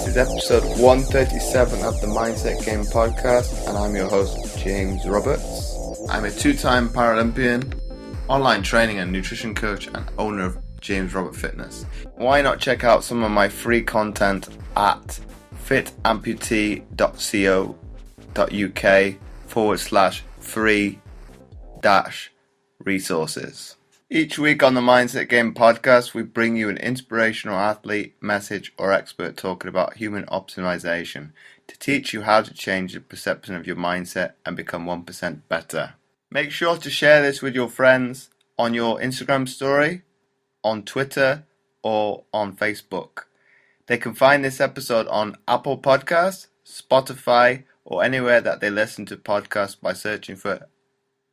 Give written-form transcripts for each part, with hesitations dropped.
This is episode 137 of the Mindset Game podcast, and I'm your host, James Roberts. I'm a two-time Paralympian, online training and nutrition coach, and owner of James Robert Fitness. Why not check out some of my free content at fitamputee.co.uk/free-resources. Each week on the Mindset Game podcast, we bring you an inspirational athlete, message, or expert talking about human optimization to teach you how to change the perception of your mindset and become 1% better. Make sure to share this with your friends on your Instagram story, on Twitter, or on Facebook. They can find this episode on Apple Podcasts, Spotify, or anywhere that they listen to podcasts by searching for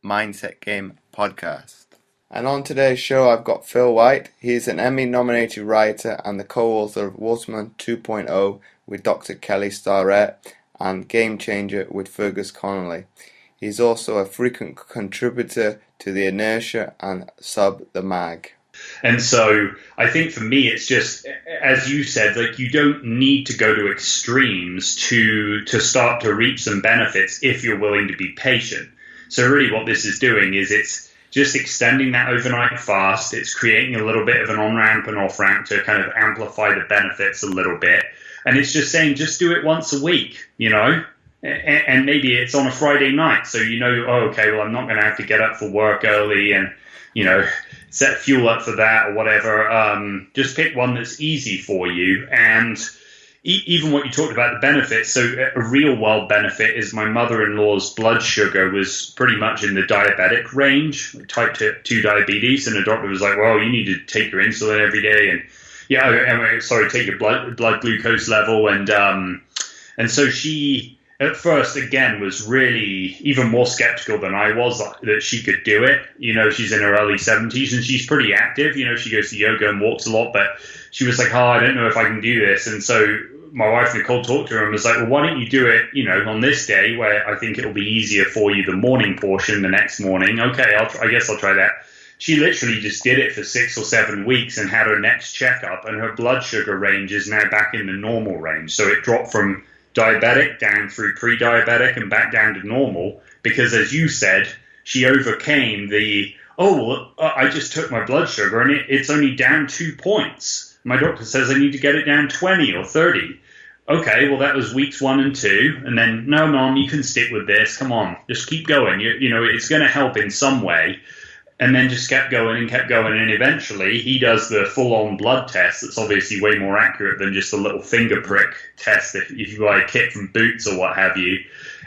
Mindset Game Podcast. And on today's show, I've got Phil White. He's an Emmy-nominated writer and the co-author of Waterman 2.0 with Dr Kelly Starrett and Game Changer with Fergus Connolly. He's also a frequent contributor to the Inertia and The Mag. And so I think for me, it's just, as you said, like you don't need to go to extremes to start to reap some benefits if you're willing to be patient. So really what this is doing is it's just extending that overnight fast. It's creating a little bit of an on-ramp and off-ramp to kind of amplify the benefits a little bit. And it's just saying, just do it once a week, you know, and maybe it's on a Friday night. So, you know, oh, okay, well, I'm not going to have to get up for work early and, you know, set fuel up for that or whatever. Just pick one that's easy for you. And even what you talked about, the benefits, so a real world benefit is my mother-in-law's blood sugar was pretty much in the diabetic range, type 2 diabetes, and the doctor was like, well, you need to take your insulin every day and, take your blood glucose level. And so she, at first, again, was really even more skeptical than I was that she could do it. You know, she's in her early 70s and she's pretty active. You know, she goes to yoga and walks a lot, but she was like, oh, I don't know if I can do this. And so my wife, Nicole, talked to her and was like, well, why don't you do it, you know, on this day where I think it'll be easier for you, the morning portion the next morning. Okay, I guess I'll try that. She literally just did it for 6 or 7 weeks and had her next checkup, and her blood sugar range is now back in the normal range. So it dropped from diabetic down through pre-diabetic and back down to normal because, as you said, she overcame I just took my blood sugar and it's only down 2 points. My doctor says I need to get it down 20 or 30. Okay, well, that was weeks 1 and 2. And then, no, Mom, you can stick with this. Come on, just keep going. You know, it's going to help in some way. And then just kept going. And eventually he does the full-on blood test that's obviously way more accurate than just a little finger prick test if you buy a kit from Boots or what have you.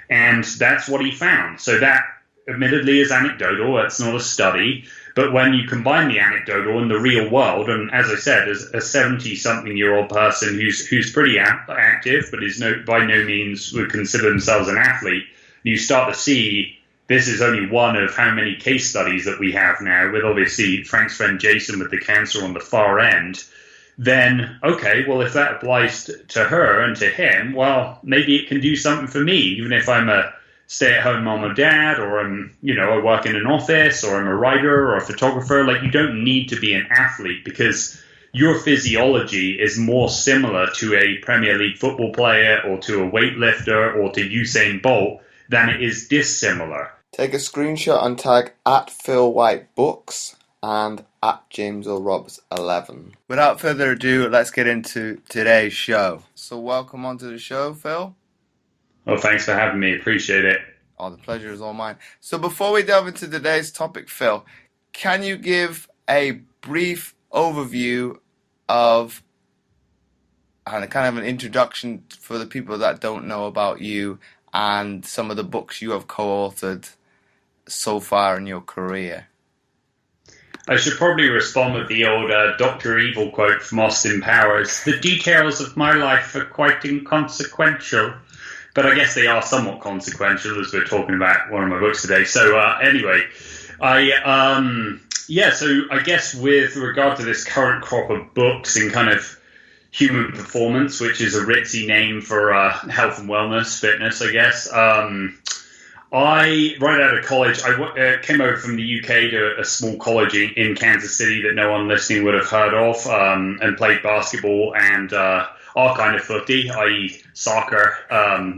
And that's what he found. So that admittedly is anecdotal. It's not a study. But when you combine the anecdotal and the real world, and as I said, as a 70-something-year-old person who's pretty active, but is by no means would consider themselves an athlete, you start to see this is only one of how many case studies that we have now, with obviously Frank's friend Jason with the cancer on the far end. Then, okay, well, if that applies to her and to him, well, maybe it can do something for me, even if I'm a stay-at-home mom or dad, or I'm, you know, I work in an office, or I'm a writer or a photographer. Like, you don't need to be an athlete because your physiology is more similar to a Premier League football player or to a weightlifter or to Usain Bolt than it is dissimilar. Take a screenshot and tag at Phil White Books and at James L. Roberts 11. Without further ado, let's get into today's show. So welcome onto the show, Phil. Oh, thanks for having me. Appreciate it. Oh, the pleasure is all mine. So before we delve into today's topic, Phil, can you give a brief overview of and kind of an introduction for the people that don't know about you and some of the books you have co-authored so far in your career? I should probably respond with the old Dr. Evil quote from Austin Powers. The details of my life are quite inconsequential. But I guess they are somewhat consequential as we're talking about one of my books today. So anyway, so I guess with regard to this current crop of books in kind of human performance, which is a ritzy name for health and wellness, fitness, I guess. Right out of college, I came over from the UK to a small college in Kansas City that no one listening would have heard of, and played basketball and our kind of footy, i.e. soccer,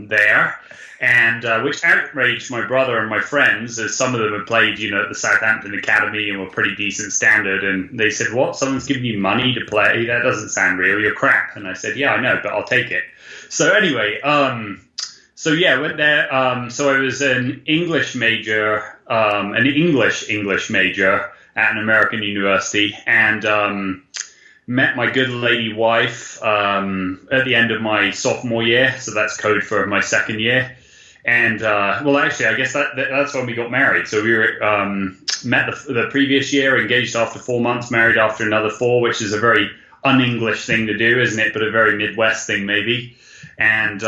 there. And which outraged my brother and my friends, as some of them had played, at the Southampton Academy and were pretty decent standard. And they said, "What? Someone's giving you money to play? That doesn't sound real. You're crap." And I said, "Yeah, I know, but I'll take it." So anyway, I went there. So I was an English major, an English major at an American university, and met my good lady wife at the end of my sophomore year. So that's code for my second year. And, actually, I guess that's when we got married. So we were, met the previous year, engaged after 4 months, married after another 4, which is a very un-English thing to do, isn't it? But a very Midwest thing, maybe. And,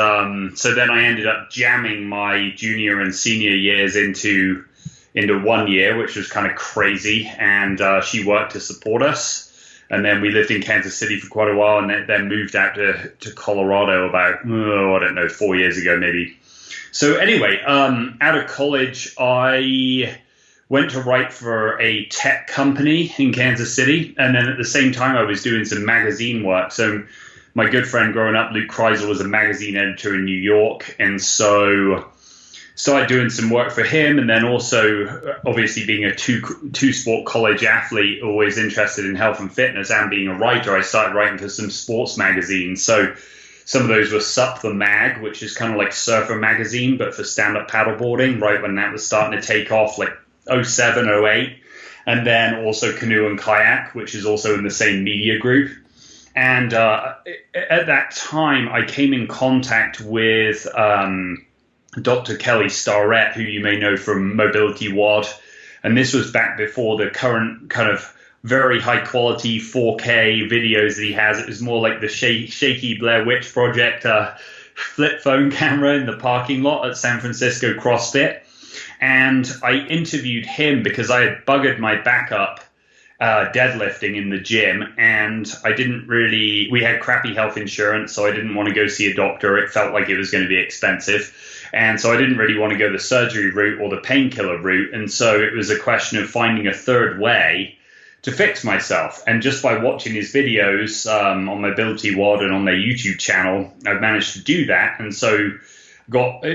so then I ended up jamming my junior and senior years into 1 year, which was kind of crazy. And, she worked to support us. And then we lived in Kansas City for quite a while, and then moved out to Colorado about, 4 years ago, maybe. So anyway, out of college, I went to write for a tech company in Kansas City. And then at the same time, I was doing some magazine work. So my good friend growing up, Luke Kreisel, was a magazine editor in New York. And so started doing some work for him. And then also, obviously, being a two-sport college athlete, always interested in health and fitness, and being a writer, I started writing for some sports magazines. So some of those were Sup the Mag, which is kind of like Surfer Magazine, but for stand-up paddleboarding, right when that was starting to take off, like 07, 08. And then also Canoe and Kayak, which is also in the same media group. And at that time, I came in contact with Dr. Kelly Starrett, who you may know from Mobility WOD. And this was back before the current kind of very high quality 4K videos that he has. It was more like the shaky Blair Witch Project flip phone camera in the parking lot at San Francisco CrossFit. And I interviewed him because I had buggered my back up deadlifting in the gym, and we had crappy health insurance, so I didn't want to go see a doctor. It felt like it was going to be expensive. And so I didn't really want to go the surgery route or the painkiller route. And so it was a question of finding a third way to fix myself. And just by watching his videos on Mobility WOD and on their YouTube channel, I've managed to do that. And so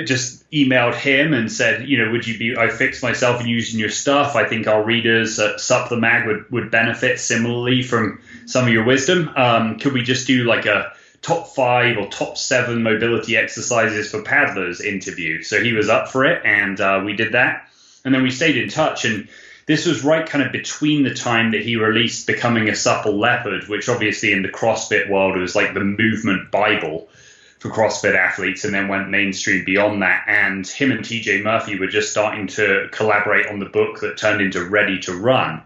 just emailed him and said, I fixed myself using your stuff. I think our readers at Sup the Mag would benefit similarly from some of your wisdom. Could we just do like a top 5 or top 7 mobility exercises for paddlers interview? So he was up for it, and we did that. And then we stayed in touch. And this was right kind of between the time that he released Becoming a Supple Leopard, which obviously in the CrossFit world was like the movement Bible for CrossFit athletes, and then went mainstream beyond that. And him and TJ Murphy were just starting to collaborate on the book that turned into Ready to Run.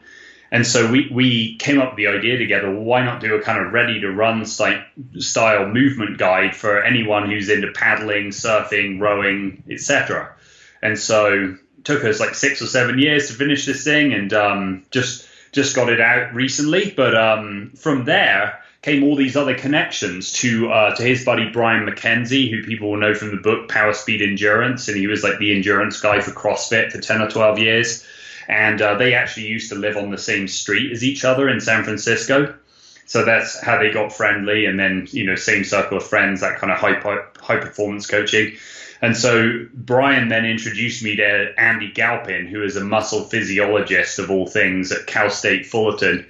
And so we came up with the idea together, well, why not do a kind of Ready to Run style movement guide for anyone who's into paddling, surfing, rowing, etc. And so took us like 6 or 7 years to finish this thing, and just got it out recently. But from there came all these other connections to his buddy Brian McKenzie, who people will know from the book Power Speed Endurance, and he was like the endurance guy for CrossFit for 10 or 12 years. And they actually used to live on the same street as each other in San Francisco. So that's how they got friendly. And then, same circle of friends, that kind of high performance coaching. And so Brian then introduced me to Andy Galpin, who is a muscle physiologist of all things at Cal State Fullerton.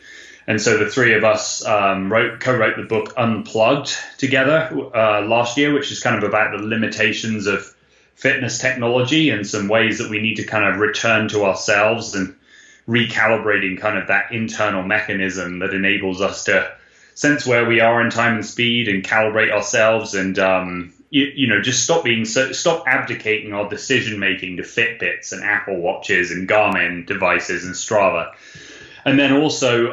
And so the three of us co-wrote the book Unplugged together last year, which is kind of about the limitations of fitness technology and some ways that we need to kind of return to ourselves and recalibrating kind of that internal mechanism that enables us to sense where we are in time and speed and calibrate ourselves and, just stop abdicating our decision making to Fitbits and Apple Watches and Garmin devices and Strava. And then also,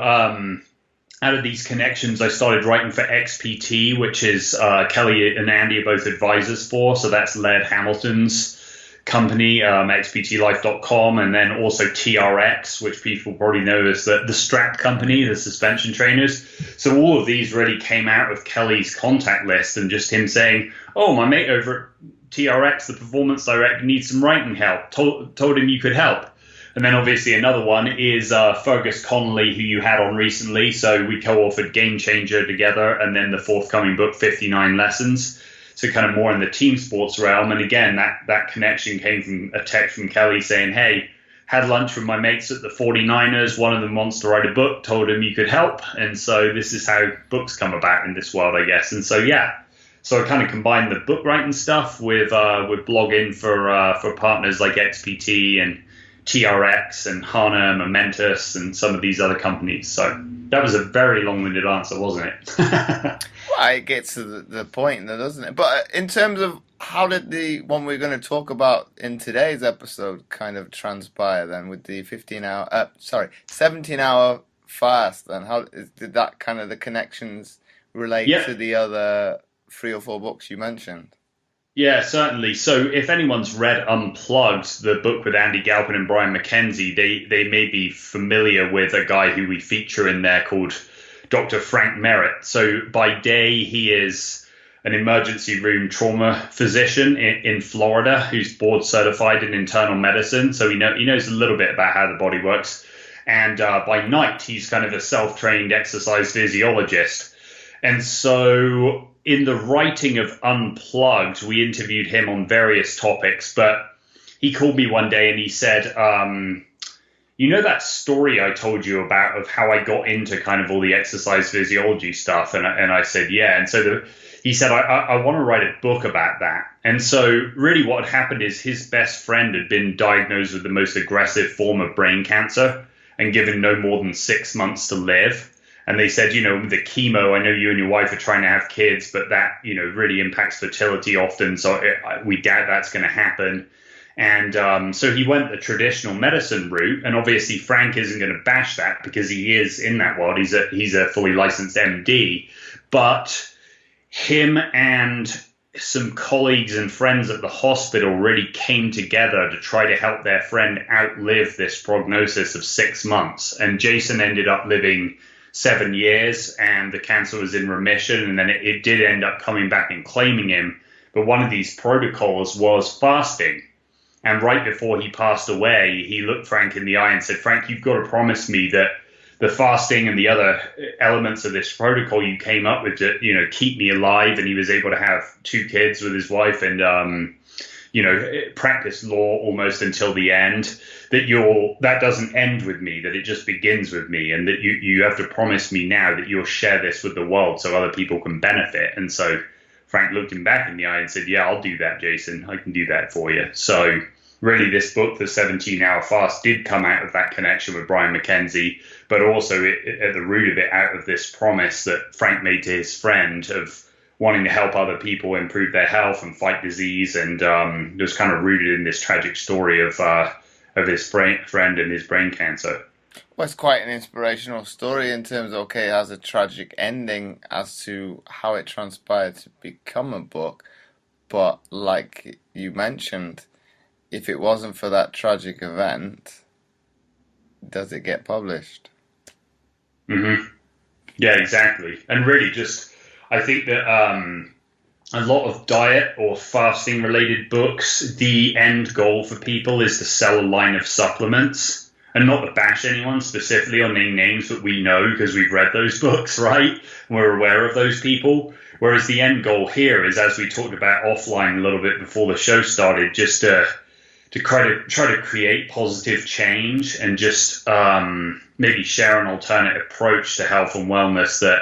out of these connections, I started writing for XPT, which is Kelly and Andy are both advisors for. So that's Laird Hamilton's company, xptlife.com, and then also TRX, which people probably know as the strap company, the suspension trainers. So all of these really came out of Kelly's contact list and just him saying, oh, my mate over at TRX, the performance director, needs some writing help. Told him you could help. And then obviously another one is Fergus Connolly, who you had on recently. So we co-authored Game Changer together, and then the forthcoming book, 59 Lessons. So kind of more in the team sports realm. And again, that connection came from a text from Kelly saying, hey, had lunch with my mates at the 49ers. One of them wants to write a book, told him you could help. And so this is how books come about in this world, I guess. And so, yeah. So I kind of combined the book writing stuff with blogging for partners like XPT and TRX and HANA, Momentous, and some of these other companies. So that was a very long-winded answer, wasn't it? Well, it gets to the point, doesn't it? But in terms of how did the one we're going to talk about in today's episode kind of transpire then with the 17-hour fast? And how did that kind of the connections relate to the other 3 or 4 books you mentioned? Yeah, certainly. So if anyone's read Unplugged, the book with Andy Galpin and Brian McKenzie, they may be familiar with a guy who we feature in there called Dr. Frank Merritt. So by day, he is an emergency room trauma physician in Florida who's board certified in internal medicine. So he knows a little bit about how the body works. And by night, he's kind of a self-trained exercise physiologist. And so in the writing of Unplugged, we interviewed him on various topics, but he called me one day and he said, you know that story I told you about of how I got into kind of all the exercise physiology stuff? And I said, yeah. And so he said, I want to write a book about that. And so really what had happened is his best friend had been diagnosed with the most aggressive form of brain cancer and given no more than 6 months to live. And they said, you know, the chemo, I know you and your wife are trying to have kids, but that, you know, really impacts fertility often. So we doubt that's going to happen. And so he went the traditional medicine route. And obviously Frank isn't going to bash that because he is in that world. He's a fully licensed MD. But him and some colleagues and friends at the hospital really came together to try to help their friend outlive this prognosis of 6 months. And Jason ended up living 7 years and the cancer was in remission, and then it did end up coming back and claiming him. But one of these protocols was fasting. And right before he passed away, he looked Frank in the eye and said, Frank, you've got to promise me that the fasting and the other elements of this protocol you came up with to, you know, keep me alive. And he was able to have 2 kids with his wife and, you know, practice law almost until the end, that doesn't end with me, that it just begins with me, and that you have to promise me now that you'll share this with the world so other people can benefit. And so Frank looked him back in the eye and said, yeah, I'll do that, Jason. I can do that for you. So really this book, The 17-Hour Fast, did come out of that connection with Brian McKenzie, but also at the root of it out of this promise that Frank made to his friend of wanting to help other people improve their health and fight disease. And it was kind of rooted in this tragic story of his friend and his brain cancer. Well, it's quite an inspirational story in terms of, okay, it has a tragic ending as to how it transpired to become a book. But like you mentioned, if it wasn't for that tragic event, does it get published? Mm-hmm. Yeah, exactly. And really just, I think that a lot of diet or fasting related books, the end goal for people is to sell a line of supplements. And not to bash anyone specifically or name names, but we know because we've read those books, right? And we're aware of those people. Whereas the end goal here is, as we talked about offline a little bit before the show started, just to try to create positive change and just maybe share an alternate approach to health and wellness that,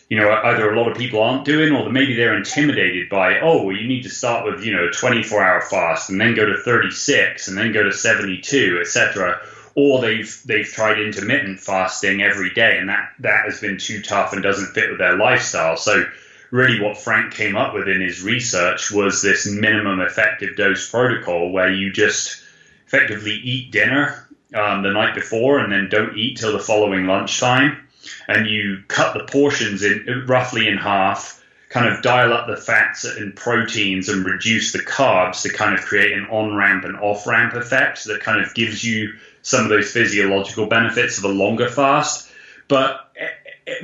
you know, either a lot of people aren't doing, or maybe they're intimidated by, oh, well, you need to start with, you know, a 24-hour fast and then go to 36 and then go to 72, etc. Or they've tried intermittent fasting every day, and that has been too tough and doesn't fit with their lifestyle. So really what Frank came up with in his research was this minimum effective dose protocol where you just effectively eat dinner the night before and then don't eat till the following lunchtime. And you cut the portions roughly in half, kind of dial up the fats and proteins and reduce the carbs to kind of create an on-ramp and off-ramp effect that kind of gives you some of those physiological benefits of a longer fast. But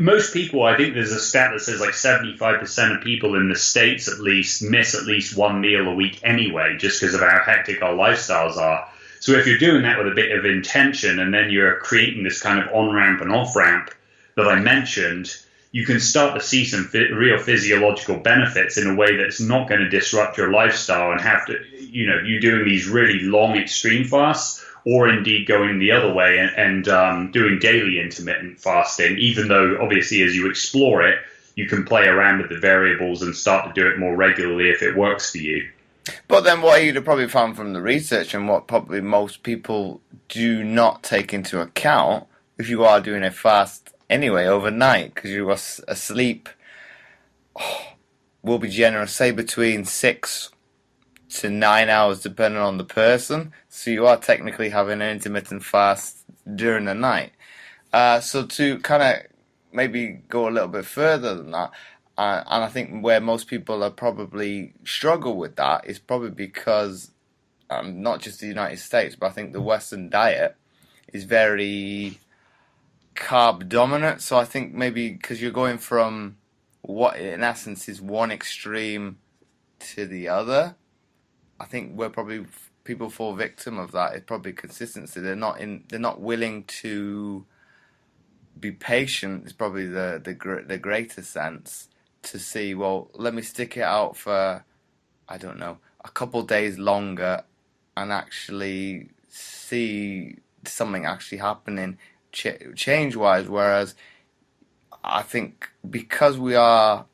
most people, I think there's a stat that says like 75% of people in the States at least miss at least one meal a week anyway, just because of how hectic our lifestyles are. So if you're doing that with a bit of intention, and then you're creating this kind of on-ramp and off-ramp that I mentioned, you can start to see some real physiological benefits in a way that's not going to disrupt your lifestyle and have to, you doing these really long extreme fasts, or indeed going the other way and doing daily intermittent fasting, even though obviously as you explore it, you can play around with the variables and start to do it more regularly if it works for you. But then what you'd have probably found from the research, and what probably most people do not take into account, if you are doing a fast anyway overnight, because you are asleep, we'll be generous, say between 6 to 9 hours depending on the person, so you are technically having an intermittent fast during the night. So to kind of maybe go a little bit further than that, and I think where most people are probably struggle with that is probably because not just the United States, but I think the Western diet is very carb dominant. So I think maybe because you're going from what in essence is one extreme to the other, I think where probably people fall victim of that is probably consistency. They're not willing to be patient. Is probably the greater sense to see. Well, let me stick it out for, I don't know, a couple days longer, and actually see something actually happening change wise. Whereas I think because we are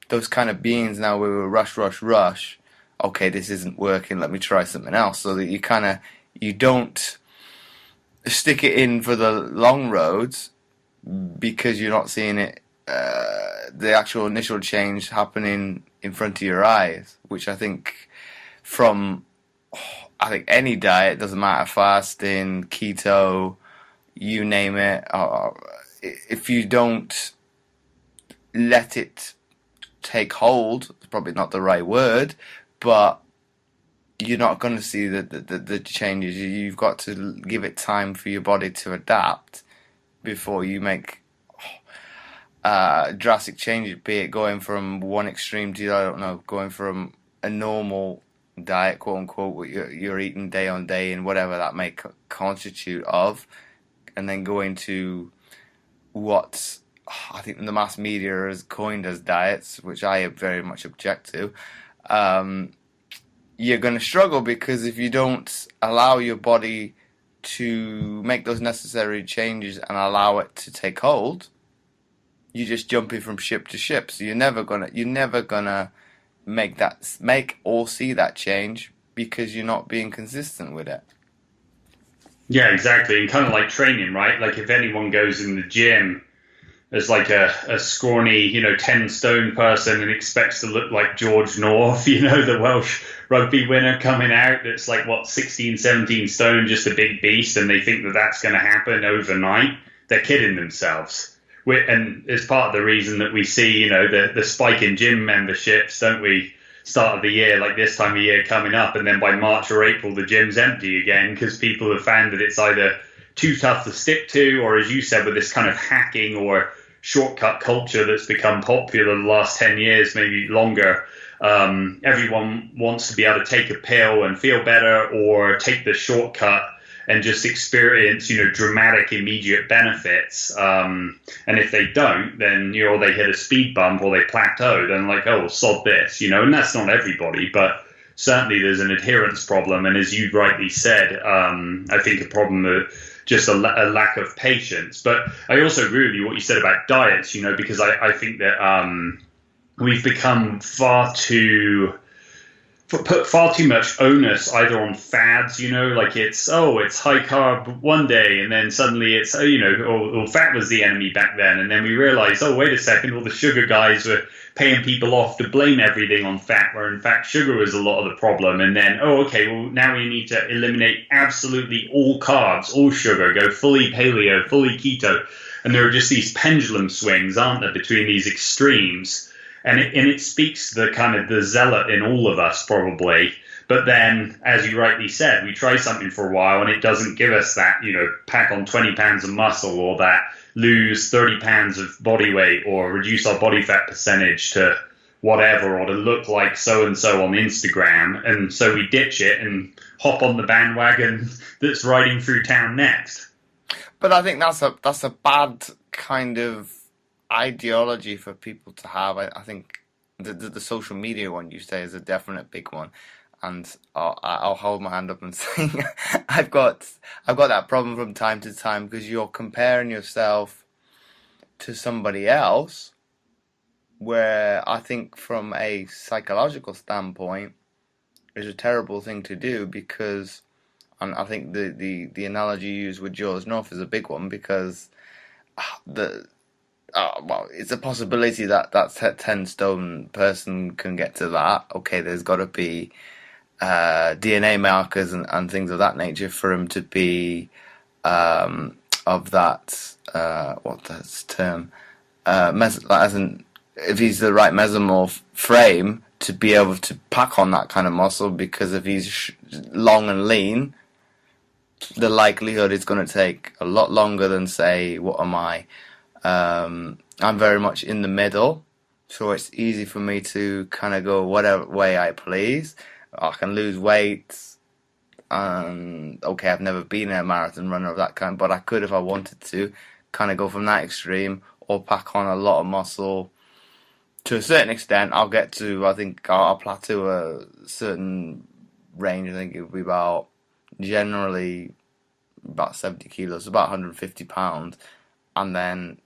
those kind of beings now, where we rush. Okay, this isn't working, let me try something else. So that you don't stick it in for the long roads because you're not seeing it, the actual initial change happening in front of your eyes, which I think any diet, doesn't matter, fasting, keto, you name it, if you don't let it take hold, it's probably not the right word, but you're not going to see the changes. You've got to give it time for your body to adapt before you make drastic changes, be it going from one extreme to, I don't know, going from a normal diet, quote unquote, what you're eating day on day and whatever that may constitute of, and then going to what I think the mass media has coined as diets, which I very much object to. You're going to struggle, because if you don't allow your body to make those necessary changes and allow it to take hold, you're just jumping from ship to ship. So you're never gonna make or see that change, because you're not being consistent with it. Yeah, exactly. And kind of like training, right? Like if anyone goes in the gym as like a scrawny, 10 stone person and expects to look like George North, the Welsh rugby winner coming out that's like, 16, 17 stone, just a big beast, and they think that that's going to happen overnight, they're kidding themselves. And it's part of the reason that we see, the spike in gym memberships, don't we? Start of the year, like this time of year coming up, and then by March or April, the gym's empty again, because people have found that it's either too tough to stick to, or as you said, with this kind of hacking or shortcut culture that's become popular the last 10 years, maybe longer. Everyone wants to be able to take a pill and feel better, or take the shortcut and just experience, dramatic immediate benefits. And if they don't, then, they hit a speed bump or they plateau, then like, oh, sod this, and that's not everybody, but certainly there's an adherence problem. And as you rightly said, I think a problem of just a lack of patience. But I also agree with you what you said about diets, because I think that we've become put far too much onus either on fads, like it's high carb one day, and then suddenly it's, or fat was the enemy back then. And then we realized, wait a second, all the sugar guys were paying people off to blame everything on fat, where in fact sugar was a lot of the problem. And then, now we need to eliminate absolutely all carbs, all sugar, go fully paleo, fully keto. And there are just these pendulum swings, aren't there, between these extremes. And it speaks to the kind of the zealot in all of us, probably. But then, as you rightly said, we try something for a while and it doesn't give us that, pack on 20 pounds of muscle, or that lose 30 pounds of body weight, or reduce our body fat percentage to whatever, or to look like so and so on Instagram, and so we ditch it and hop on the bandwagon that's riding through town next. But I think that's a bad kind of ideology for people to have. I think the social media one you say is a definite big one, and I'll hold my hand up and say I've got that problem from time to time, because you're comparing yourself to somebody else, where I think from a psychological standpoint is a terrible thing to do, because, and I think the analogy you use with Jaws North is a big one, because well, it's a possibility that that 10 stone person can get to that. Okay, there's got to be DNA markers and things of that nature for him to be of that what's that term, as in, if he's the right mesomorph frame to be able to pack on that kind of muscle, because if he's long and lean, the likelihood is going to take a lot longer than, say, what am I? I'm very much in the middle, so it's easy for me to kind of go whatever way I please. I can lose weight, and okay, I've never been a marathon runner of that kind, but I could, if I wanted to, kind of go from that extreme, or pack on a lot of muscle. To a certain extent, I'll get to, I think I'll plateau a certain range. I think it would be generally about 70 kilos, about 150 pounds, and then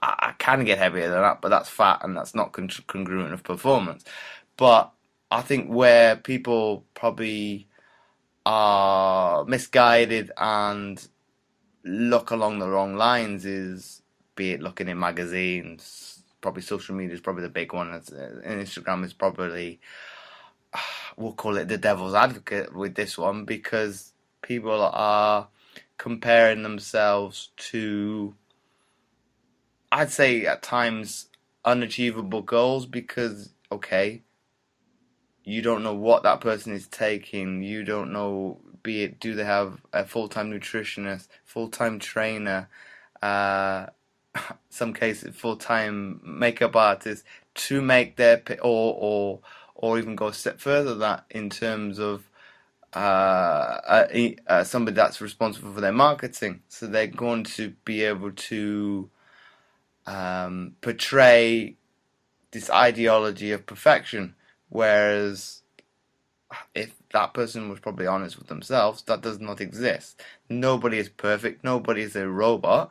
I can get heavier than that, but that's fat and that's not congruent of performance. But I think where people probably are misguided and look along the wrong lines is, be it looking in magazines, probably social media is probably the big one. Instagram is probably, we'll call it the devil's advocate with this one, because people are comparing themselves to, I'd say at times, unachievable goals, because, okay, you don't know what that person is taking. You don't know, be it, do they have a full-time nutritionist, full-time trainer, some cases full-time makeup artist, to make their, or even go a step further that in terms of somebody that's responsible for their marketing. So they're going to be able to portray this ideology of perfection, whereas if that person was probably honest with themselves, that does not exist. Nobody is perfect. Nobody is a robot.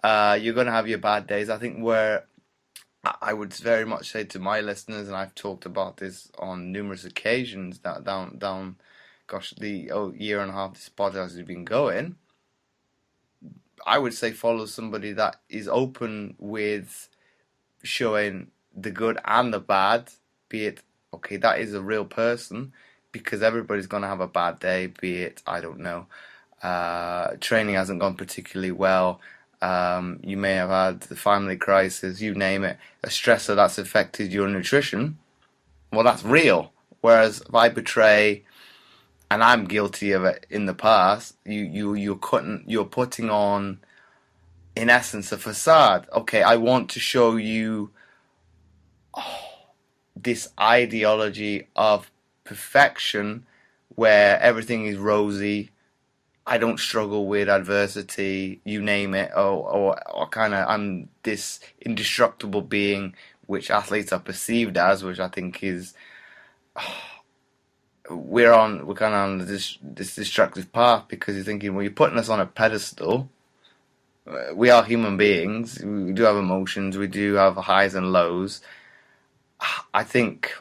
You're going to have your bad days. I think where I would very much say to my listeners, and I've talked about this on numerous occasions, that down, gosh, the year and a half this podcast has been going, I would say follow somebody that is open with showing the good and the bad, be it, okay, that is a real person, because everybody's going to have a bad day, be it, I don't know, training hasn't gone particularly well, you may have had the family crisis, you name it, a stressor that's affected your nutrition. Well, that's real. Whereas if I portray, and I'm guilty of it in the past, you're putting on, in essence, a facade. Okay, I want to show you this ideology of perfection, where everything is rosy. I don't struggle with adversity, you name it, or kind of, I'm this indestructible being, which athletes are perceived as, which I think is, we're kind of on this destructive path, because you're thinking, well, you're putting us on a pedestal. We are human beings. We do have emotions. We do have highs and lows. I think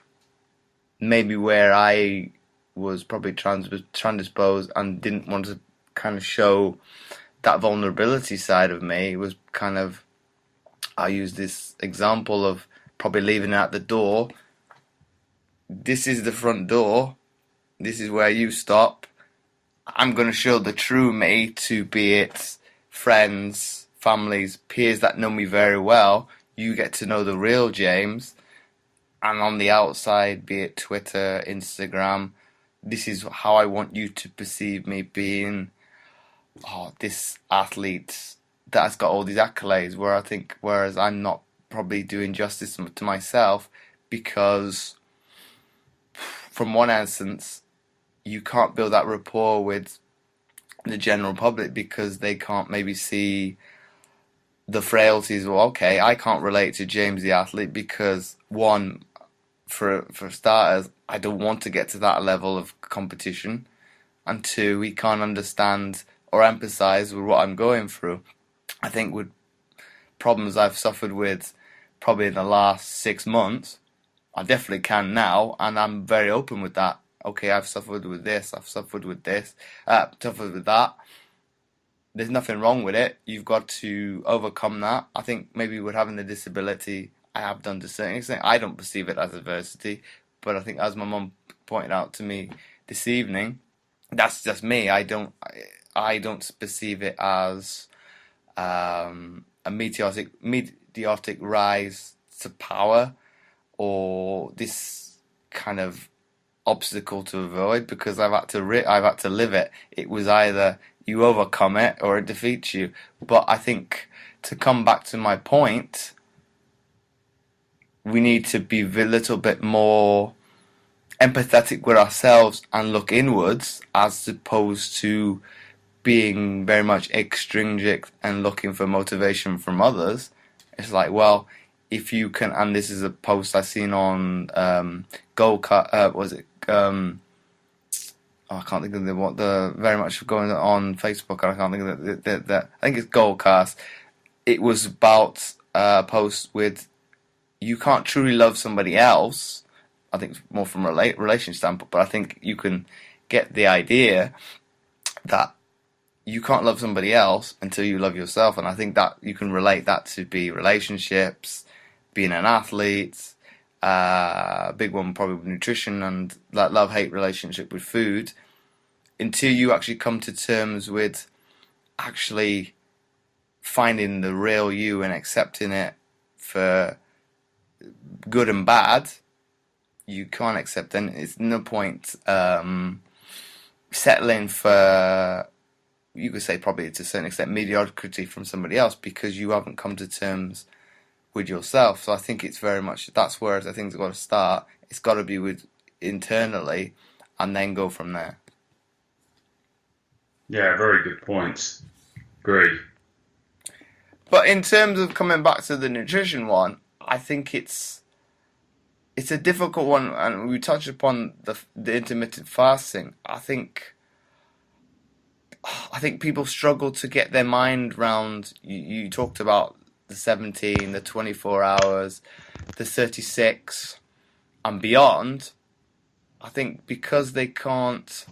maybe where I was probably transposed and didn't want to kind of show that vulnerability side of me was kind of, I use this example of probably leaving it at the door. This is the front door. This is where you stop. I'm going to show the true me to, be it friends, families, peers that know me very well. You get to know the real James. And on the outside, be it Twitter, Instagram, this is how I want you to perceive me, being this athlete that has got all these accolades. Whereas I'm not probably doing justice to myself, because from one instance, you can't build that rapport with the general public because they can't maybe see the frailties. Well, okay, I can't relate to James the athlete because one, for starters, I don't want to get to that level of competition, and two, he can't understand or empathize with what I'm going through. I think with problems I've suffered with probably in the last 6 months, I definitely can now, and I'm very open with that. Okay, I've suffered with this, I've suffered with this, suffered with that. There's nothing wrong with it. You've got to overcome that. I think maybe with having the disability, I have done to a certain extent. I don't perceive it as adversity, but I think as my mum pointed out to me this evening, that's just me. I don't perceive it as a meteoric rise to power or this kind of obstacle to avoid, because I've had to live it. It was either you overcome it or it defeats you. But I think, to come back to my point, we need to be a little bit more empathetic with ourselves and look inwards, as opposed to being very much extrinsic and looking for motivation from others. It's like, well, if you can, and this is a post I seen on I can't think of what the very much going on Facebook, and I can't think of the I think it's Goldcast. It was about a post with, you can't truly love somebody else. I think it's more from a relation standpoint, but I think you can get the idea that you can't love somebody else until you love yourself. And I think that you can relate that to be relationships, being an athlete, big one probably with nutrition, and that love-hate relationship with food, until you actually come to terms with actually finding the real you and accepting it for good and bad. You can't accept, and it's no point settling for, you could say probably to a certain extent, mediocrity from somebody else, because you haven't come to terms with yourself. So I think it's very much, that's where I think it's got to start. It's got to be with internally, and then go from there. Yeah, very good points. Agree. But in terms of coming back to the nutrition one, I think it's a difficult one, and we touched upon the intermittent fasting. I think people struggle to get their mind round. You talked about the 17, the 24 hours, the 36, and beyond. I think because they can't,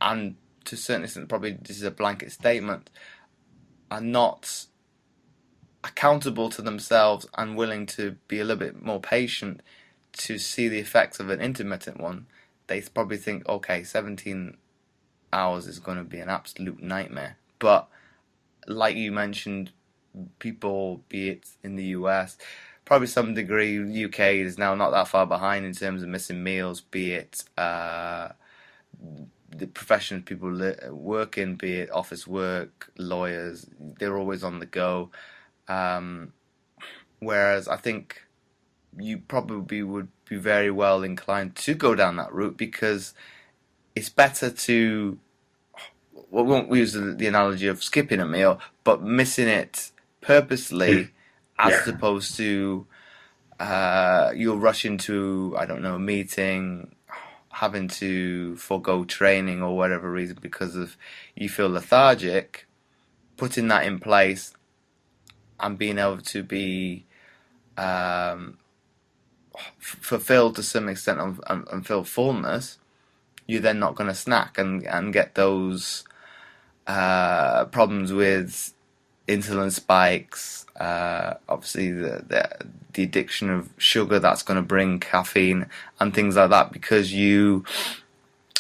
and to a certain extent, probably this is a blanket statement, are not accountable to themselves and willing to be a little bit more patient to see the effects of an intermittent one, they probably think, okay, 17 hours is going to be an absolute nightmare. But like you mentioned, people, be it in the US, probably some degree, UK is now not that far behind in terms of missing meals, be it the professions people work in, be it office work, lawyers, they're always on the go. Whereas I think you probably would be very well inclined to go down that route, because it's better to, well, we won't use the analogy of skipping a meal, but missing it purposely, as opposed to you'll rush into, I don't know, a meeting, having to forego training or whatever reason because of you feel lethargic. Putting that in place and being able to be fulfilled to some extent and feel fullness, you're then not going to snack and get those problems with insulin spikes, obviously the addiction of sugar that's going to bring caffeine and things like that, because you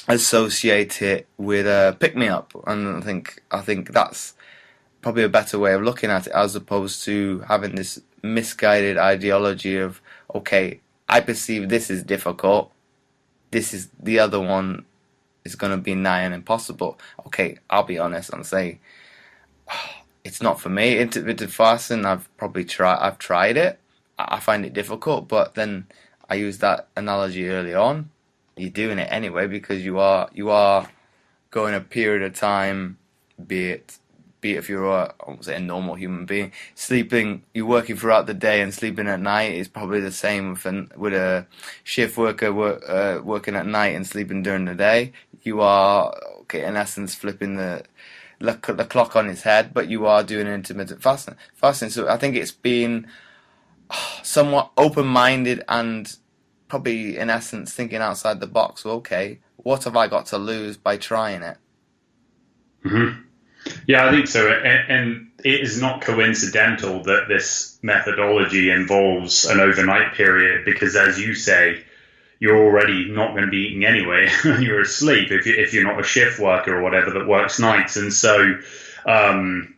associate it with a pick-me-up. And I think that's probably a better way of looking at it, as opposed to having this misguided ideology of, okay, I perceive this is difficult, this is the other one is going to be nigh and impossible. Okay, I'll be honest and say, it's not for me. Intermittent fasting, I've tried it, I find it difficult, but then I used that analogy early on. You're doing it anyway because you are going a period of time, be it if you're I won't say a normal human being, sleeping, you're working throughout the day and sleeping at night is probably the same with a shift worker working at night and sleeping during the day. You are, okay, in essence, flipping the clock on its head, but you are doing intermittent fasting. So I think it's been somewhat open-minded and probably, in essence, thinking outside the box. Okay, what have I got to lose by trying it? Mm-hmm. Yeah, I think so. And it is not coincidental that this methodology involves an overnight period because, as you say, you're already not going to be eating anyway when you're asleep if you're not a shift worker or whatever that works nights. And so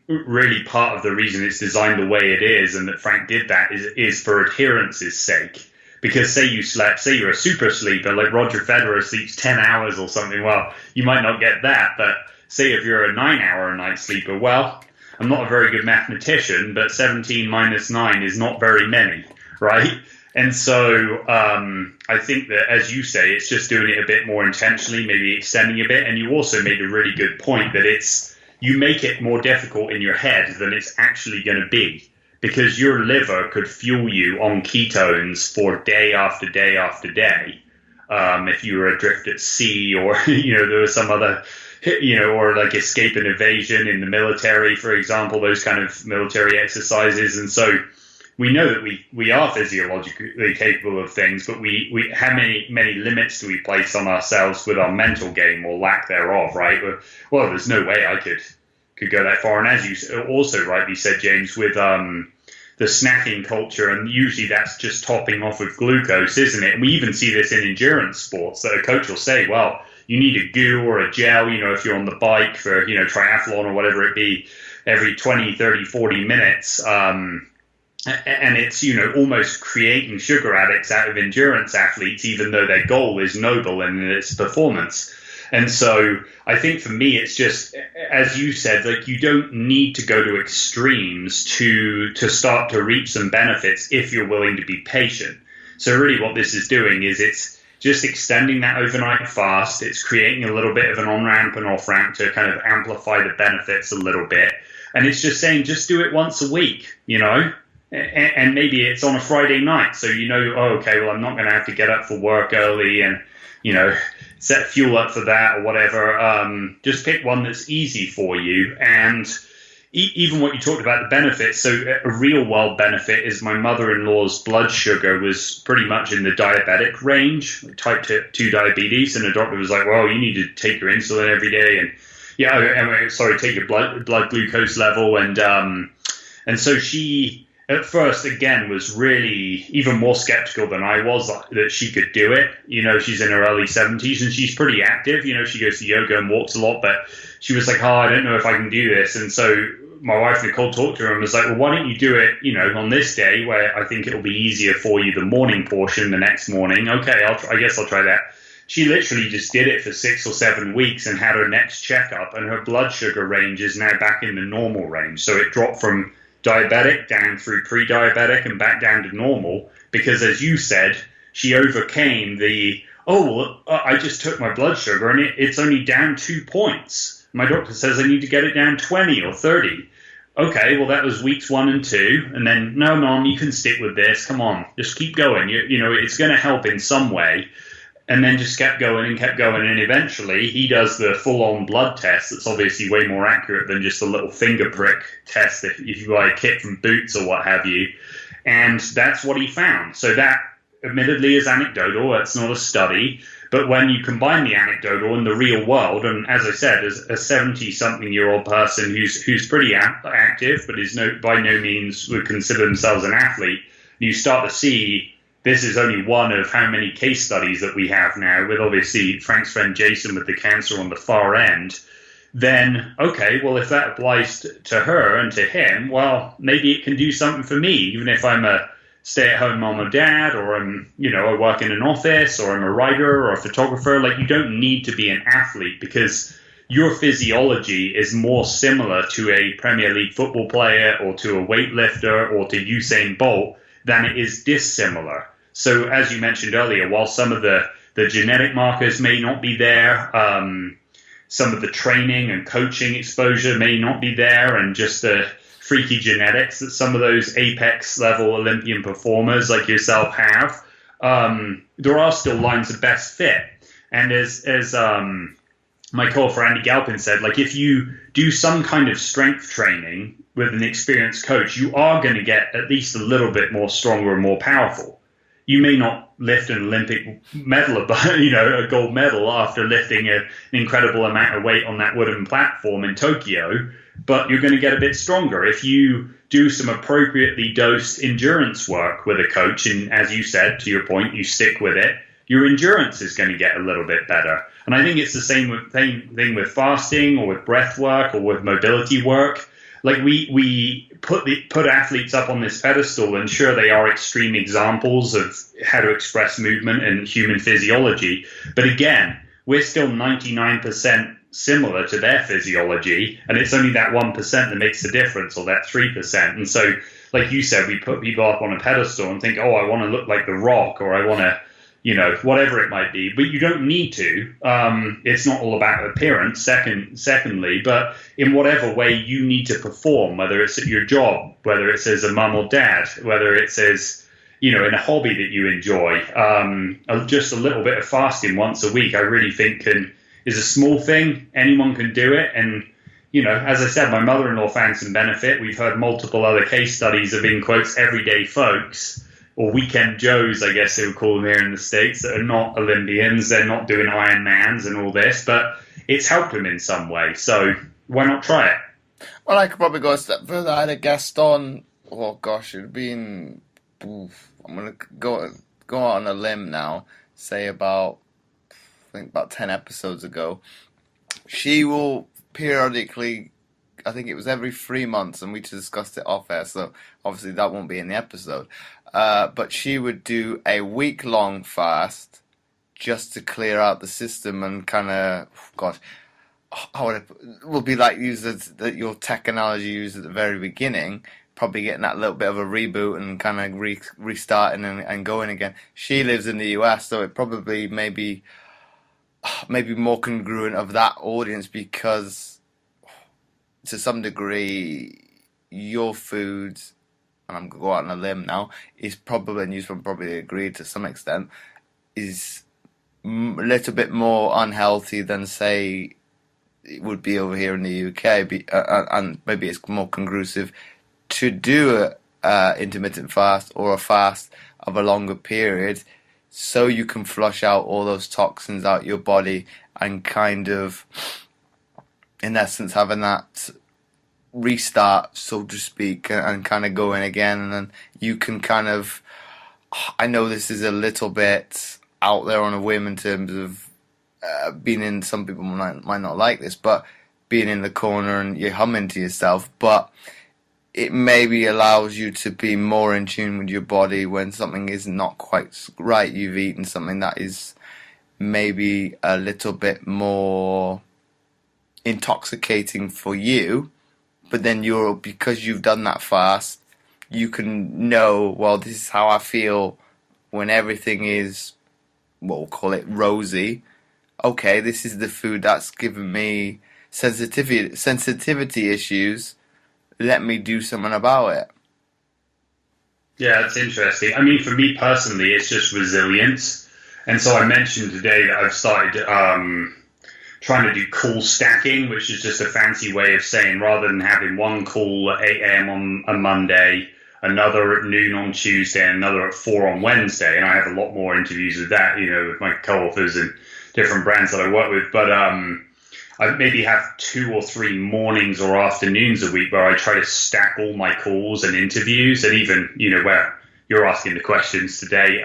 really part of the reason it's designed the way it is and that Frank did that is for adherence's sake. Because say you're a super sleeper, like Roger Federer sleeps 10 hours or something, well, you might not get that. But say if you're a 9-hour a night sleeper, well, I'm not a very good mathematician, but 17 minus 9 is not very many, right? And so I think that, as you say, it's just doing it a bit more intentionally, maybe extending a bit. And you also made a really good point that you make it more difficult in your head than it's actually going to be. Because your liver could fuel you on ketones for day after day after day. If you were adrift at sea or, there was some other, or like escape and evasion in the military, for example, those kind of military exercises. And so we know that we are physiologically capable of things, but we how many limits do we place on ourselves with our mental game or lack thereof, right? Well, there's no way I could go that far. And as you also rightly said, James, with the snacking culture, and usually that's just topping off with glucose, isn't it? And we even see this in endurance sports that a coach will say, well, you need a goo or a gel, if you're on the bike for, triathlon or whatever it be, every 20, 30, 40 minutes. And it's, almost creating sugar addicts out of endurance athletes, even though their goal is noble and its performance. And so I think for me, it's just, as you said, like you don't need to go to extremes to start to reap some benefits if you're willing to be patient. So really what this is doing is it's just extending that overnight fast. It's creating a little bit of an on-ramp and off-ramp to kind of amplify the benefits a little bit. And it's just saying, just do it once a week, and maybe it's on a Friday night. So, okay, well, I'm not going to have to get up for work early and, set fuel up for that or whatever. Just pick one that's easy for you. And even what you talked about, the benefits. So a real world benefit is my mother-in-law's blood sugar was pretty much in the diabetic range, type 2 diabetes. And the doctor was like, well, you need to take your insulin every day. And take your blood glucose level. And so she, at first, again, was really even more skeptical than I was that she could do it. She's in her early 70s and she's pretty active. She goes to yoga and walks a lot, but she was like, I don't know if I can do this. And so my wife, Nicole, talked to her and was like, well, why don't you do it, on this day where I think it'll be easier for you, the morning portion, the next morning. Okay, I guess I'll try that. She literally just did it for 6 or 7 weeks and had her next checkup, and her blood sugar range is now back in the normal range. So it dropped from diabetic down through pre-diabetic and back down to normal because, as you said, she overcame I just took my blood sugar and it's only down 2 points. My doctor says I need to get it down 20 or 30. Okay, well, that was weeks 1 and 2. And then, no, Mom, you can stick with this. Come on, just keep going. It's going to help in some way. And then just kept going. And eventually he does the full-on blood test that's obviously way more accurate than just a little finger prick test if you buy a kit from Boots or what have you. And that's what he found. So that admittedly is anecdotal. It's not a study. But when you combine the anecdotal and the real world, and as I said, as a 70-something-year-old person who's pretty active but is by no means would consider themselves an athlete, you start to see this is only one of how many case studies that we have now, with obviously Frank's friend Jason with the cancer on the far end. Then, okay, well, if that applies to her and to him, well, maybe it can do something for me, even if I'm a stay-at-home mom or dad, or I'm, I work in an office, or I'm a writer or a photographer. Like, you don't need to be an athlete because your physiology is more similar to a Premier League football player or to a weightlifter or to Usain Bolt than it is dissimilar. So as you mentioned earlier, while some of the genetic markers may not be there, some of the training and coaching exposure may not be there, and just the freaky genetics that some of those apex level Olympian performers like yourself have, there are still lines of best fit. And as my co-author Andy Galpin said, like, if you do some kind of strength training with an experienced coach, you are going to get at least a little bit more stronger and more powerful. You may not lift an Olympic medal, a gold medal after lifting an incredible amount of weight on that wooden platform in Tokyo, but you're going to get a bit stronger if you do some appropriately dosed endurance work with a coach. And as you said, to your point, you stick with it, your endurance is going to get a little bit better. And I think it's the same thing with fasting or with breath work or with mobility work. Like, we put athletes up on this pedestal, and sure, they are extreme examples of how to express movement and human physiology. But again, we're still 99% similar to their physiology, and it's only that 1% that makes the difference, or that 3%. And so, like you said, we put people up on a pedestal and think, oh, I want to look like The Rock, or I want to, whatever it might be. But you don't need to. It's not all about appearance, secondly, but in whatever way you need to perform, whether it's at your job, whether it's as a mum or dad, whether it's as, in a hobby that you enjoy, just a little bit of fasting once a week, I really think is a small thing. Anyone can do it. And, as I said, my mother-in-law found some benefit. We've heard multiple other case studies of, in quotes, everyday folks, or weekend Joes, I guess they would call them here in the States, that are not Olympians. They're not doing Ironmans and all this, but it's helped them in some way. So why not try it? Well, I could probably go a step further. I had a guest on, it'd been, I'm going to go out on a limb now, say about 10 episodes ago. She will periodically, I think it was every 3 months, and we discussed it off air, so obviously that won't be in the episode. But she would do a week-long fast just to clear out the system and kind of, will be like your tech analogy used at the very beginning, probably getting that little bit of a reboot and kind of restarting and going again. She lives in the US, so it probably maybe more congruent of that audience, because to some degree your food, and I'm going to go out on a limb now, is probably, and you probably agree to some extent, is a little bit more unhealthy than, say, it would be over here in the UK, and maybe it's more congruent to do a intermittent fast or a fast of a longer period, so you can flush out all those toxins out your body and kind of, in essence, having that restart, so to speak, and kind of go in again. And then you can kind of, I know this is a little bit out there on a whim in terms of being in, some people might not like this, but being in the corner and you're humming to yourself, but it maybe allows you to be more in tune with your body when something is not quite right. You've eaten something that is maybe a little bit more intoxicating for you, but then because you've done that fast, you can know, well, this is how I feel when everything is, we'll call it rosy. Okay, this is the food that's given me sensitivity issues. Let me do something about it. Yeah, it's interesting. I mean, for me personally, it's just resilience. And so I mentioned today that I've started trying to do call stacking, which is just a fancy way of saying, rather than having one call at 8 a.m. on a Monday, another at noon on Tuesday, and another at 4 on Wednesday. And I have a lot more interviews with that, with my co-authors and different brands that I work with. But I maybe have 2 or 3 mornings or afternoons a week where I try to stack all my calls and interviews, and even, where you're asking the questions today,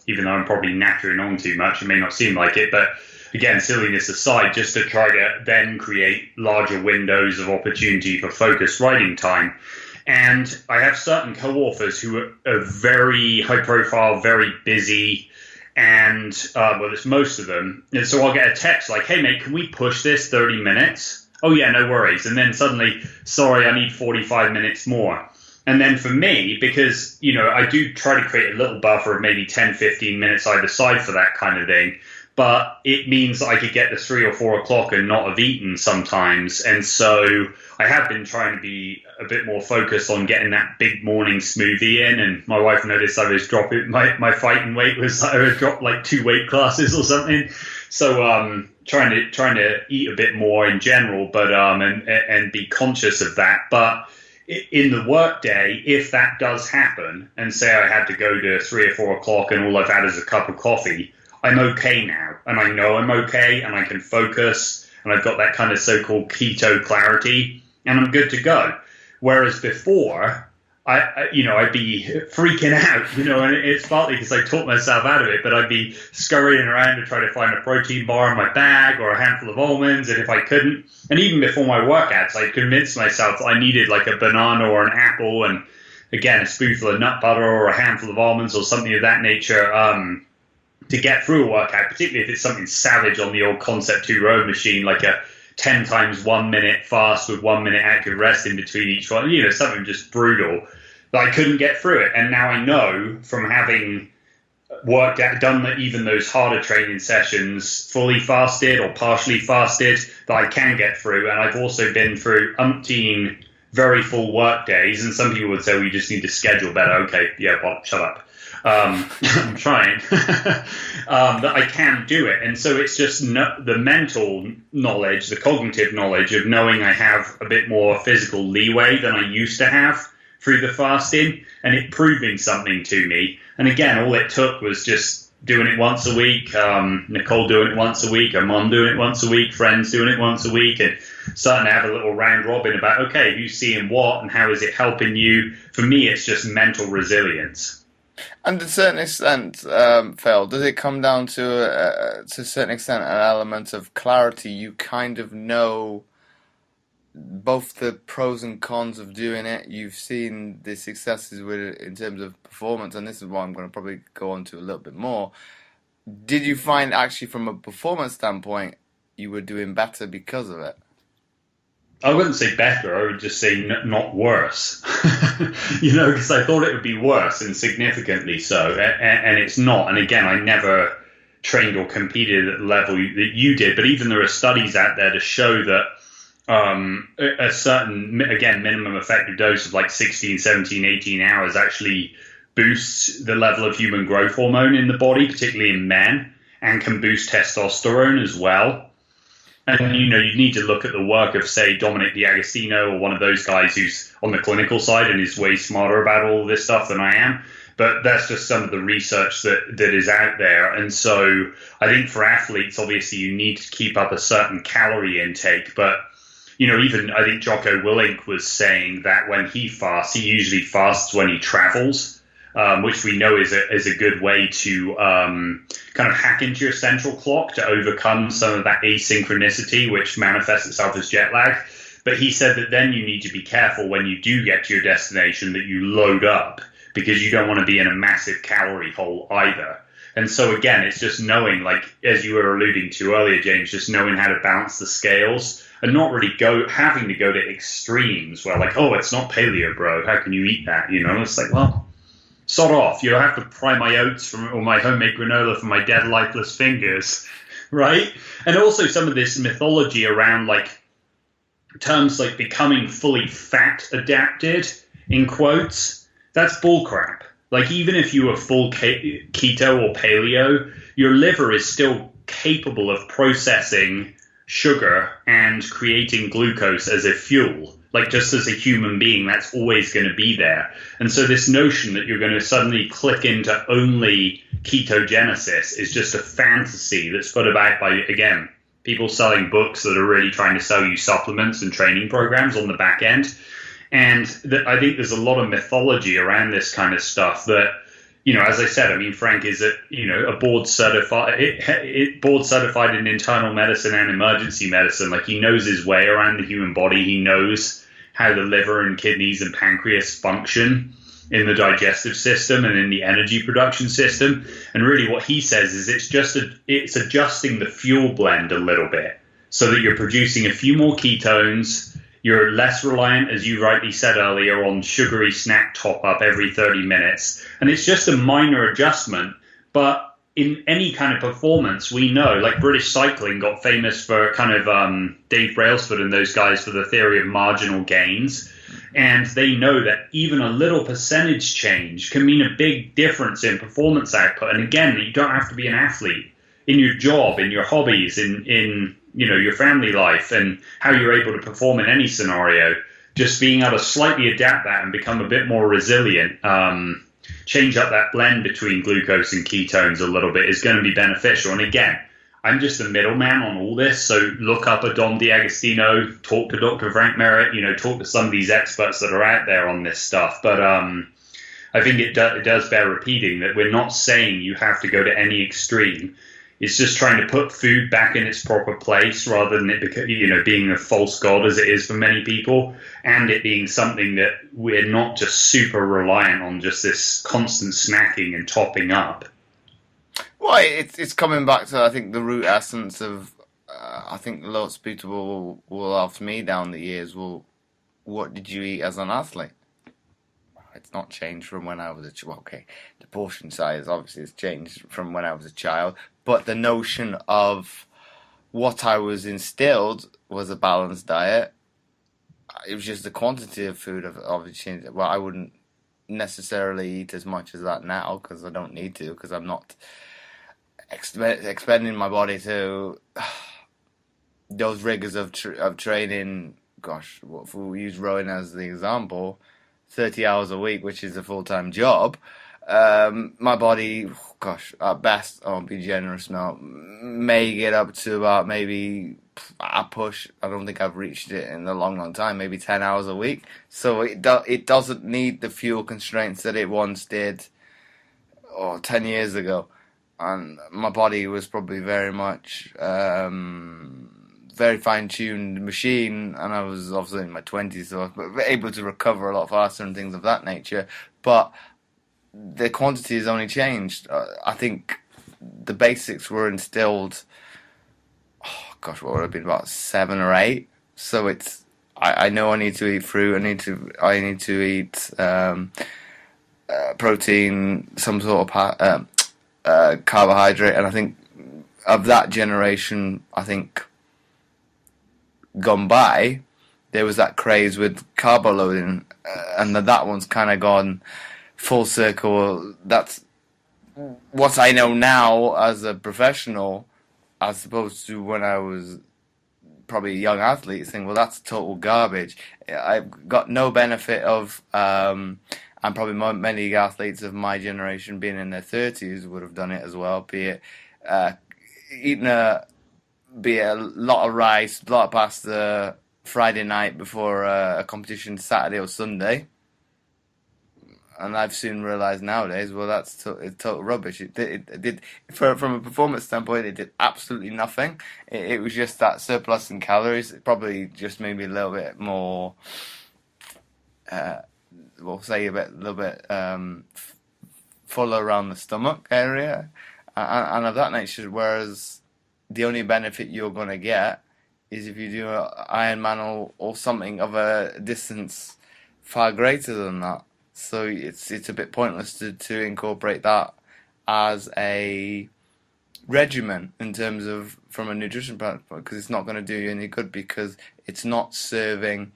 even though I'm probably nattering on too much, it may not seem like it, but again, silliness aside, just to try to then create larger windows of opportunity for focused writing time. And I have certain co-authors who are very high profile, very busy, and it's most of them. And so I'll get a text like, hey, mate, can we push this 30 minutes? Oh, yeah, no worries. And then suddenly, sorry, I need 45 minutes more. And then for me, because, I do try to create a little buffer of maybe 10, 15 minutes either side for that kind of thing. But it means that I could get to 3 or 4 o'clock and not have eaten sometimes. And so I have been trying to be a bit more focused on getting that big morning smoothie in. And my wife noticed I was dropping, my fighting weight was, I would drop like 2 weight classes or something. So trying to eat a bit more in general, but and be conscious of that. But in the workday, if that does happen, and say I had to go to 3 or 4 o'clock and all I've had is a cup of coffee, I'm okay now, and I know I'm okay, and I can focus, and I've got that kind of so-called keto clarity, and I'm good to go. Whereas before, I'd be freaking out, and it's partly because I taught myself out of it, but I'd be scurrying around to try to find a protein bar in my bag or a handful of almonds, and if I couldn't, and even before my workouts, I'd convinced myself that I needed like a banana or an apple, and again, a spoonful of nut butter or a handful of almonds or something of that nature, to get through a workout, particularly if it's something savage on the old Concept 2 row machine, like a 10 times 1 minute fast with 1 minute active rest in between each one, something just brutal, that I couldn't get through it. And now I know from having done even those harder training sessions, fully fasted or partially fasted, that I can get through. And I've also been through umpteen very full work days. And some people would say, well, you just need to schedule better. Okay, yeah, well, shut up. I'm trying, that I can do it. And so it's just the mental knowledge, the cognitive knowledge of knowing I have a bit more physical leeway than I used to have through the fasting, and it proving something to me. And again, all it took was just doing it once a week, Nicole doing it once a week, her mom doing it once a week, friends doing it once a week, and starting to have a little round robin about, okay, who's seeing what and how is it helping you? For me, it's just mental resilience. And to a certain extent, Phil, does it come down to a certain extent an element of clarity? You kind of know both the pros and cons of doing it. You've seen the successes with it in terms of performance, and this is what I'm going to probably go on to a little bit more. Did you find actually from a performance standpoint you were doing better because of it? I wouldn't say better, I would just say not worse, because I thought it would be worse, and significantly so, and it's not. And again, I never trained or competed at the level that you did, but even there are studies out there to show that a certain, again, minimum effective dose of like 16, 17, 18 hours actually boosts the level of human growth hormone in the body, particularly in men, and can boost testosterone as well. And, you need to look at the work of, say, Dominic D'Agostino or one of those guys who's on the clinical side and is way smarter about all this stuff than I am. But that's just some of the research that is out there. And so I think for athletes, obviously, you need to keep up a certain calorie intake. But, even I think Jocko Willink was saying that when he fasts, he usually fasts when he travels. Which we know is a good way to kind of hack into your central clock to overcome some of that asynchronicity, which manifests itself as jet lag. But he said that then you need to be careful when you do get to your destination that you load up, because you don't want to be in a massive calorie hole either. And so again, it's just knowing, like as you were alluding to earlier, James, just knowing how to balance the scales and not really having to go to extremes where like, oh, it's not paleo, bro. How can you eat that? It's like, well, sod off. You have to pry my oats or my homemade granola from my dead, lifeless fingers, right? And also some of this mythology around like terms like becoming fully fat adapted, in quotes, that's bullcrap. Like even if you are full keto or paleo, your liver is still capable of processing sugar and creating glucose as a fuel. Like just as a human being, that's always going to be there. And so this notion that you're going to suddenly click into only ketogenesis is just a fantasy that's put about by, again, people selling books that are really trying to sell you supplements and training programs on the back end. And I think there's a lot of mythology around this kind of stuff that, as I said, Frank is a board certified in internal medicine and emergency medicine. Like he knows his way around the human body. He knows how the liver and kidneys and pancreas function in the digestive system and in the energy production system. And really what he says is it's adjusting the fuel blend a little bit so that you're producing a few more ketones, You're less reliant, as you rightly said earlier, on sugary snack top-up every 30 minutes. And it's just a minor adjustment. But in any kind of performance, we know, like British cycling got famous for kind of Dave Brailsford and those guys for the theory of marginal gains. And they know that even a little percentage change can mean a big difference in performance output. And again, you don't have to be an athlete. In your job, in your hobbies, in your family life, and how you're able to perform in any scenario, just being able to slightly adapt that and become a bit more resilient, change up that blend between glucose and ketones a little bit is going to be beneficial. And again, I'm just a middleman on all this, so look up a Dom D'Agostino, talk to Dr. Frank Merritt, talk to some of these experts that are out there on this stuff. But I think it does bear repeating that we're not saying you have to go to any extreme. It's just trying to put food back in its proper place rather than it being a false god as it is for many people, and it being something that we're not just super reliant on just this constant snacking and topping up. Well, it's coming back to, I think, the root essence of, I think lots of people will ask me down the years, well, what did you eat as an athlete? It's not changed from when I was a child. Okay, the portion size obviously has changed from when I was a child, but the notion of what I was instilled was a balanced diet. It was just the quantity of food obviously changed. Well, I wouldn't necessarily eat as much as that now because I don't need to, because I'm not expending my body to those rigors of training. Gosh, if we use rowing as the example, 30 hours a week, which is a full-time job, my body, at best, I'll be generous now, may get up to about maybe a push. I don't think I've reached it in a long time, maybe 10 hours a week. So it doesn't need the fuel constraints that it once did 10 years ago. And my body was probably very much very fine-tuned machine, and I was obviously in my 20s, so I was able to recover a lot faster and things of that nature. But the quantity has only changed. I think the basics were instilled, what would it have been, about 7 or 8? So it's, I know I need to eat fruit, I need to eat protein, some sort of carbohydrate, and I think of that generation, I think gone by, there was that craze with carbo loading, and that one's kind of gone full circle. That's what I know now as a professional, as opposed to when I was probably a young athlete, saying, well, that's total garbage. I've got no benefit of, and probably many athletes of my generation being in their 30s would have done it as well, be it eating a lot of rice, a lot of pasta Friday night before a competition Saturday or Sunday. And I've soon realised nowadays, well, that's total rubbish. It did from a performance standpoint, it did absolutely nothing. It was just that surplus in calories. It probably just made me a little bit more, we'll say a little bit fuller around the stomach area, and of that nature. Whereas the only benefit you're going to get is if you do an Ironman or something of a distance far greater than that. So it's a bit pointless to incorporate that as a regimen in terms of from a nutrition standpoint, because it's not going to do you any good, because it's not serving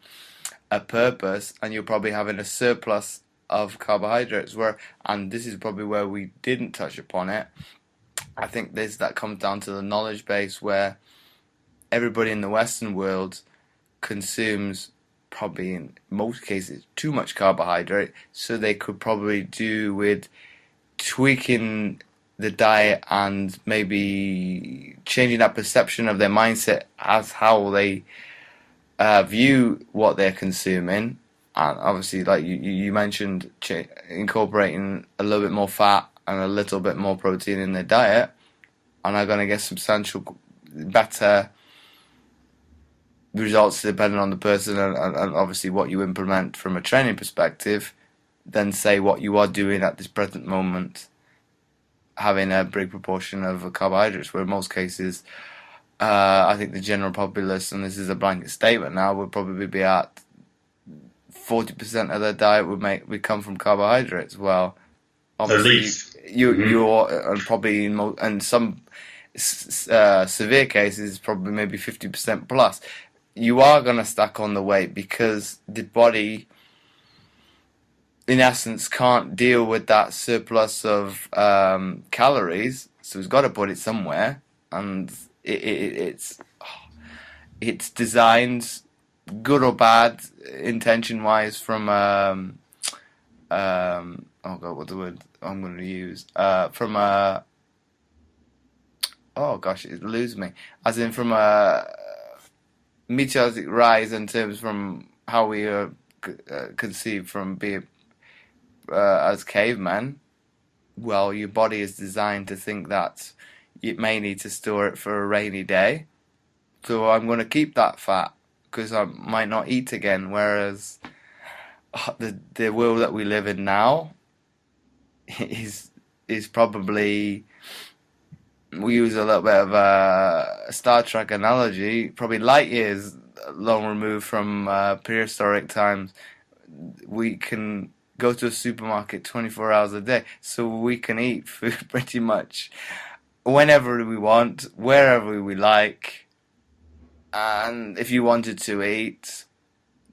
a purpose, and you're probably having a surplus of carbohydrates. And this is probably where we didn't touch upon it. I think that comes down to the knowledge base, where everybody in the Western world consumes, probably in most cases, too much carbohydrate, so they could probably do with tweaking the diet and maybe changing that perception of their mindset as how they view what they're consuming. And obviously, like you mentioned, incorporating a little bit more fat and a little bit more protein in their diet, and are going to get substantial better results depending on the person and obviously what you implement from a training perspective, than say what you are doing at this present moment, having a big proportion of carbohydrates, where in most cases I think the general populace, and this is a blanket statement now, would probably be at 40% of their diet would come from carbohydrates. Well, At obviously least. you're and probably in some severe cases probably maybe 50% plus. You are going to stack on the weight because the body, in essence, can't deal with that surplus of calories, so it's got to put it somewhere, and it's designed, good or bad, intention wise, from oh god, what's the word I'm going to use? From a oh gosh, it eludes me. As in from a meteoric rise in terms from how we are conceived from being as cavemen. Well, your body is designed to think that it may need to store it for a rainy day. So I'm going to keep that fat because I might not eat again. Whereas the world that we live in now is probably, we use a little bit of a Star Trek analogy, probably light years long removed from prehistoric times. We can go to a supermarket 24 hours a day, so we can eat food pretty much whenever we want, wherever we like, and if you wanted to eat,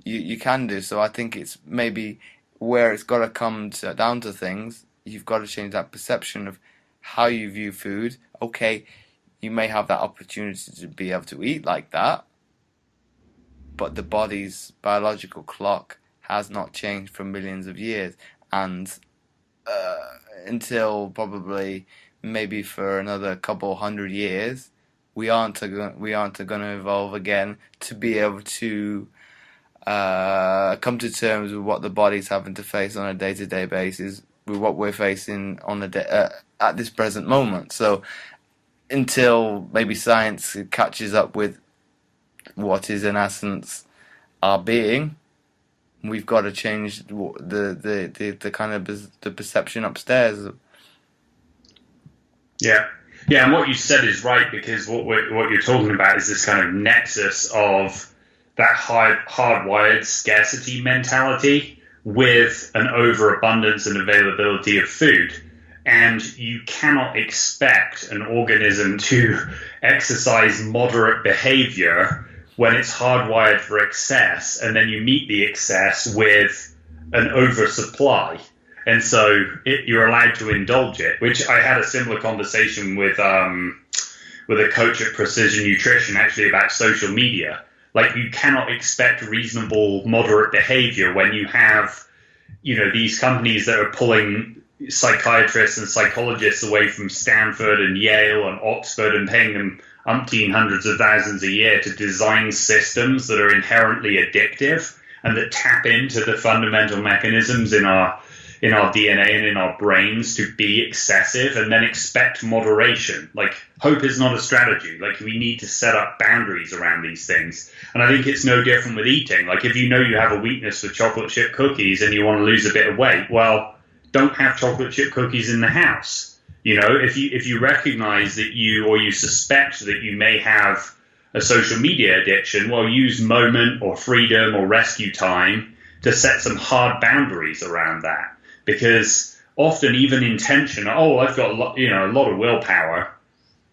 you can do. So I think it's maybe where it's got to come down to things. You've got to change that perception of how you view food. Okay, you may have that opportunity to be able to eat like that, but the body's biological clock has not changed for millions of years, and until probably maybe for another couple hundred years, we aren't going to evolve again to be able to come to terms with what the body's having to face on a day-to-day basis with what we're facing on at this present moment. So until maybe science catches up with what is in essence our being, we've got to change the kind of the perception upstairs. Yeah. Yeah, and what you said is right, because what you're talking about is this kind of nexus of that hardwired scarcity mentality with an overabundance and availability of food. And you cannot expect an organism to exercise moderate behavior when it's hardwired for excess, and then you meet the excess with an oversupply. And so you're allowed to indulge it, which I had a similar conversation with a coach at Precision Nutrition, actually, about social media. Like, you cannot expect reasonable, moderate behavior when you have, these companies that are pulling psychiatrists and psychologists away from Stanford and Yale and Oxford and paying them umpteen hundreds of thousands a year to design systems that are inherently addictive and that tap into the fundamental mechanisms in our DNA and in our brains to be excessive, and then expect moderation. Like, hope is not a strategy. Like, we need to set up boundaries around these things. And I think it's no different with eating. Like, if you know you have a weakness for chocolate chip cookies and you want to lose a bit of weight, well, don't have chocolate chip cookies in the house. If you recognize that you suspect that you may have a social media addiction, well, use moment or freedom or rescue time to set some hard boundaries around that. Because often even intention, I've got a lot of willpower.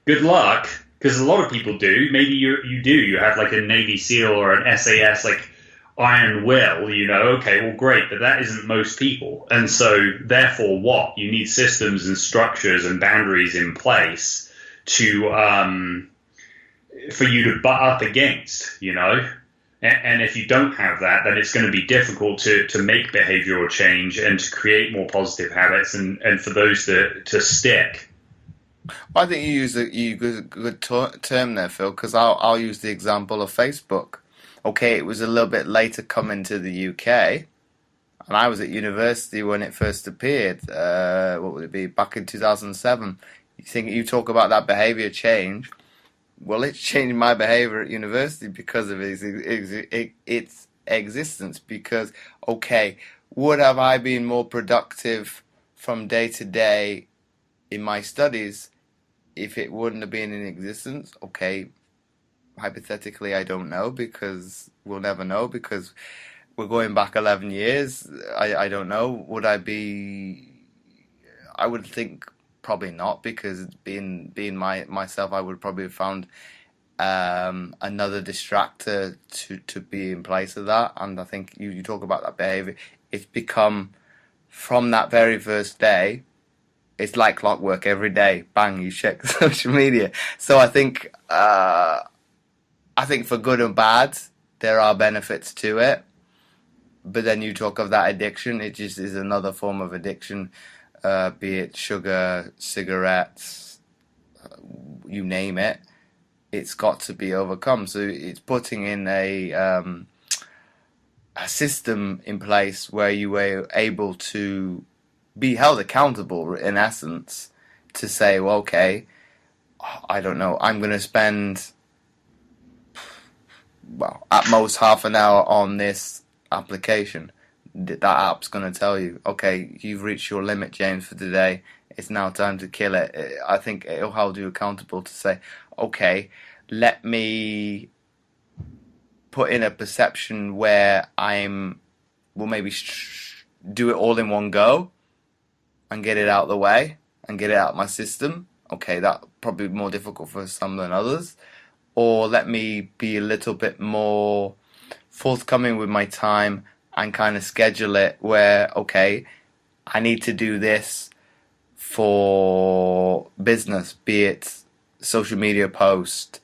Good luck, because a lot of people do. Maybe you have like a Navy SEAL or an SAS like iron will. Okay, well, great, but that isn't most people. And so therefore, what you need systems and structures and boundaries in place to for you to butt up against. And if you don't have that, then it's going to be difficult to make behavioral change and to create more positive habits and for those to stick. Well, I think you use a good term there, Phil, because I'll use the example of Facebook. Okay, it was a little bit later coming to the UK, and I was at university when it first appeared. What would it be? Back in 2007. You talk about that behaviour change. Well, it's changed my behaviour at university because of its existence. Because, okay, would have I been more productive from day to day in my studies if it wouldn't have been in existence? Okay, hypothetically, I don't know because we'll never know because we're going back 11 years. I don't know. Would I be? I would think probably not because being myself, I would probably have found another distractor to be in place of that. And I think you talk about that behavior. It's become from that very first day. It's like clockwork every day. Bang, you check social media. So I think for good and bad, there are benefits to it. But then you talk of that addiction. It just is another form of addiction, be it sugar, cigarettes, you name it. It's got to be overcome. So it's putting in a system in place where you were able to be held accountable, in essence, to say, well, okay, I don't know, I'm going to spend, well, at most half an hour on this application. That app's going to tell you, okay, you've reached your limit, James, for today. It's now time to kill it. I think it'll hold you accountable to say, okay, let me put in a perception where will maybe do it all in one go and get it out of the way and get it out of my system. Okay, that probably more difficult for some than others. Or let me be a little bit more forthcoming with my time and kind of schedule it where, okay, I need to do this for business, be it social media post,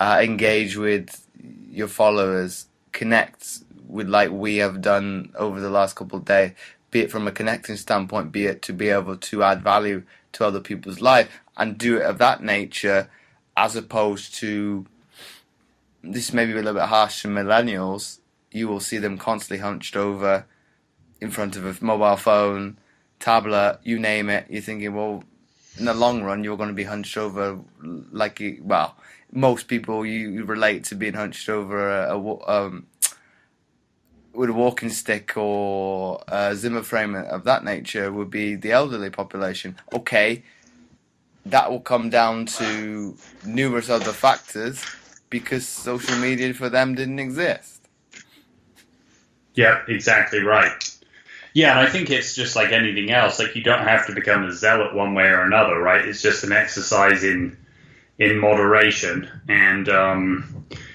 engage with your followers, connect with like we have done over the last couple of days, be it from a connecting standpoint, be it to be able to add value to other people's life and do it of that nature, as opposed to, this may be a little bit harsh to millennials, you will see them constantly hunched over in front of a mobile phone, tablet, you name it. You're thinking, well, in the long run, you're going to be hunched over like, most people you relate to being hunched over with a walking stick or a Zimmer frame of that nature would be the elderly population. Okay, that will come down to numerous other factors because social media for them didn't exist. Yeah, exactly right. Yeah, and I think it's just like anything else. Like, you don't have to become a zealot one way or another, right? It's just an exercise in moderation and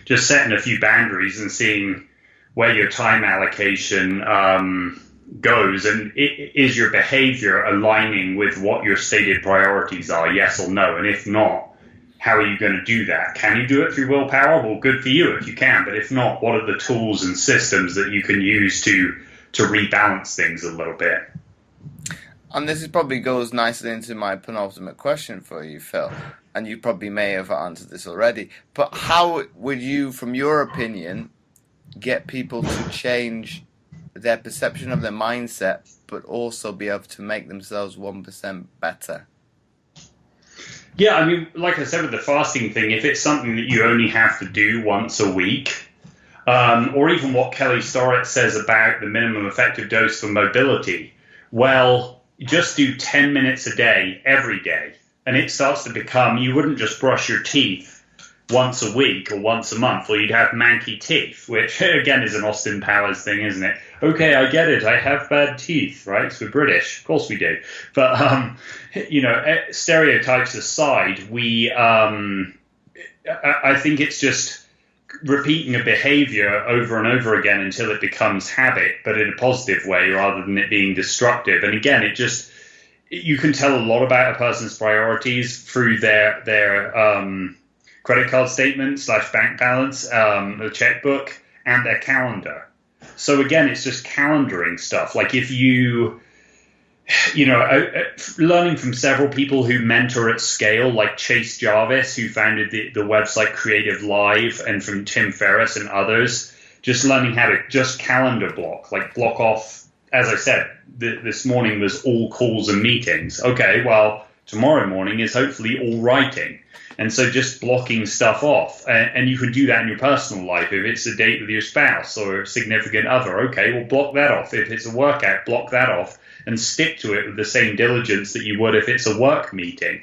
just setting a few boundaries and seeing where your time allocation goes, and is your behavior aligning with what your stated priorities are, yes or no? And if not, how are you going to do that? Can you do it through willpower? Well, good for you if you can, but if not, what are the tools and systems that you can use to rebalance things a little bit? And this probably goes nicely into my penultimate question for you, Phil, and you probably may have answered this already, but how would you, from your opinion, get people to change their perception of their mindset, but also be able to make themselves 1% better? Yeah, I mean, like I said with the fasting thing, if it's something that you only have to do once a week, or even what Kelly Starrett says about the minimum effective dose for mobility, well, just do 10 minutes a day, every day, and it starts to become, you wouldn't just brush your teeth once a week or once a month, or you'd have manky teeth, which again is an Austin Powers thing, isn't it? Okay, I get it. I have bad teeth, right? 'Cause we're British, of course we do. But stereotypes aside, I think it's just repeating a behavior over and over again until it becomes habit, but in a positive way rather than it being destructive. And again, you can tell a lot about a person's priorities through their credit card statement / bank balance, the checkbook, and their calendar. So again, it's just calendaring stuff. Like if learning from several people who mentor at scale, like Chase Jarvis, who founded the website Creative Live, and from Tim Ferriss and others, just learning how to just calendar block off. As I said, this morning was all calls and meetings. Okay, well, tomorrow morning is hopefully all writing. And so just blocking stuff off. And you can do that in your personal life. If it's a date with your spouse or a significant other, okay, well, block that off. If it's a workout, block that off and stick to it with the same diligence that you would if it's a work meeting.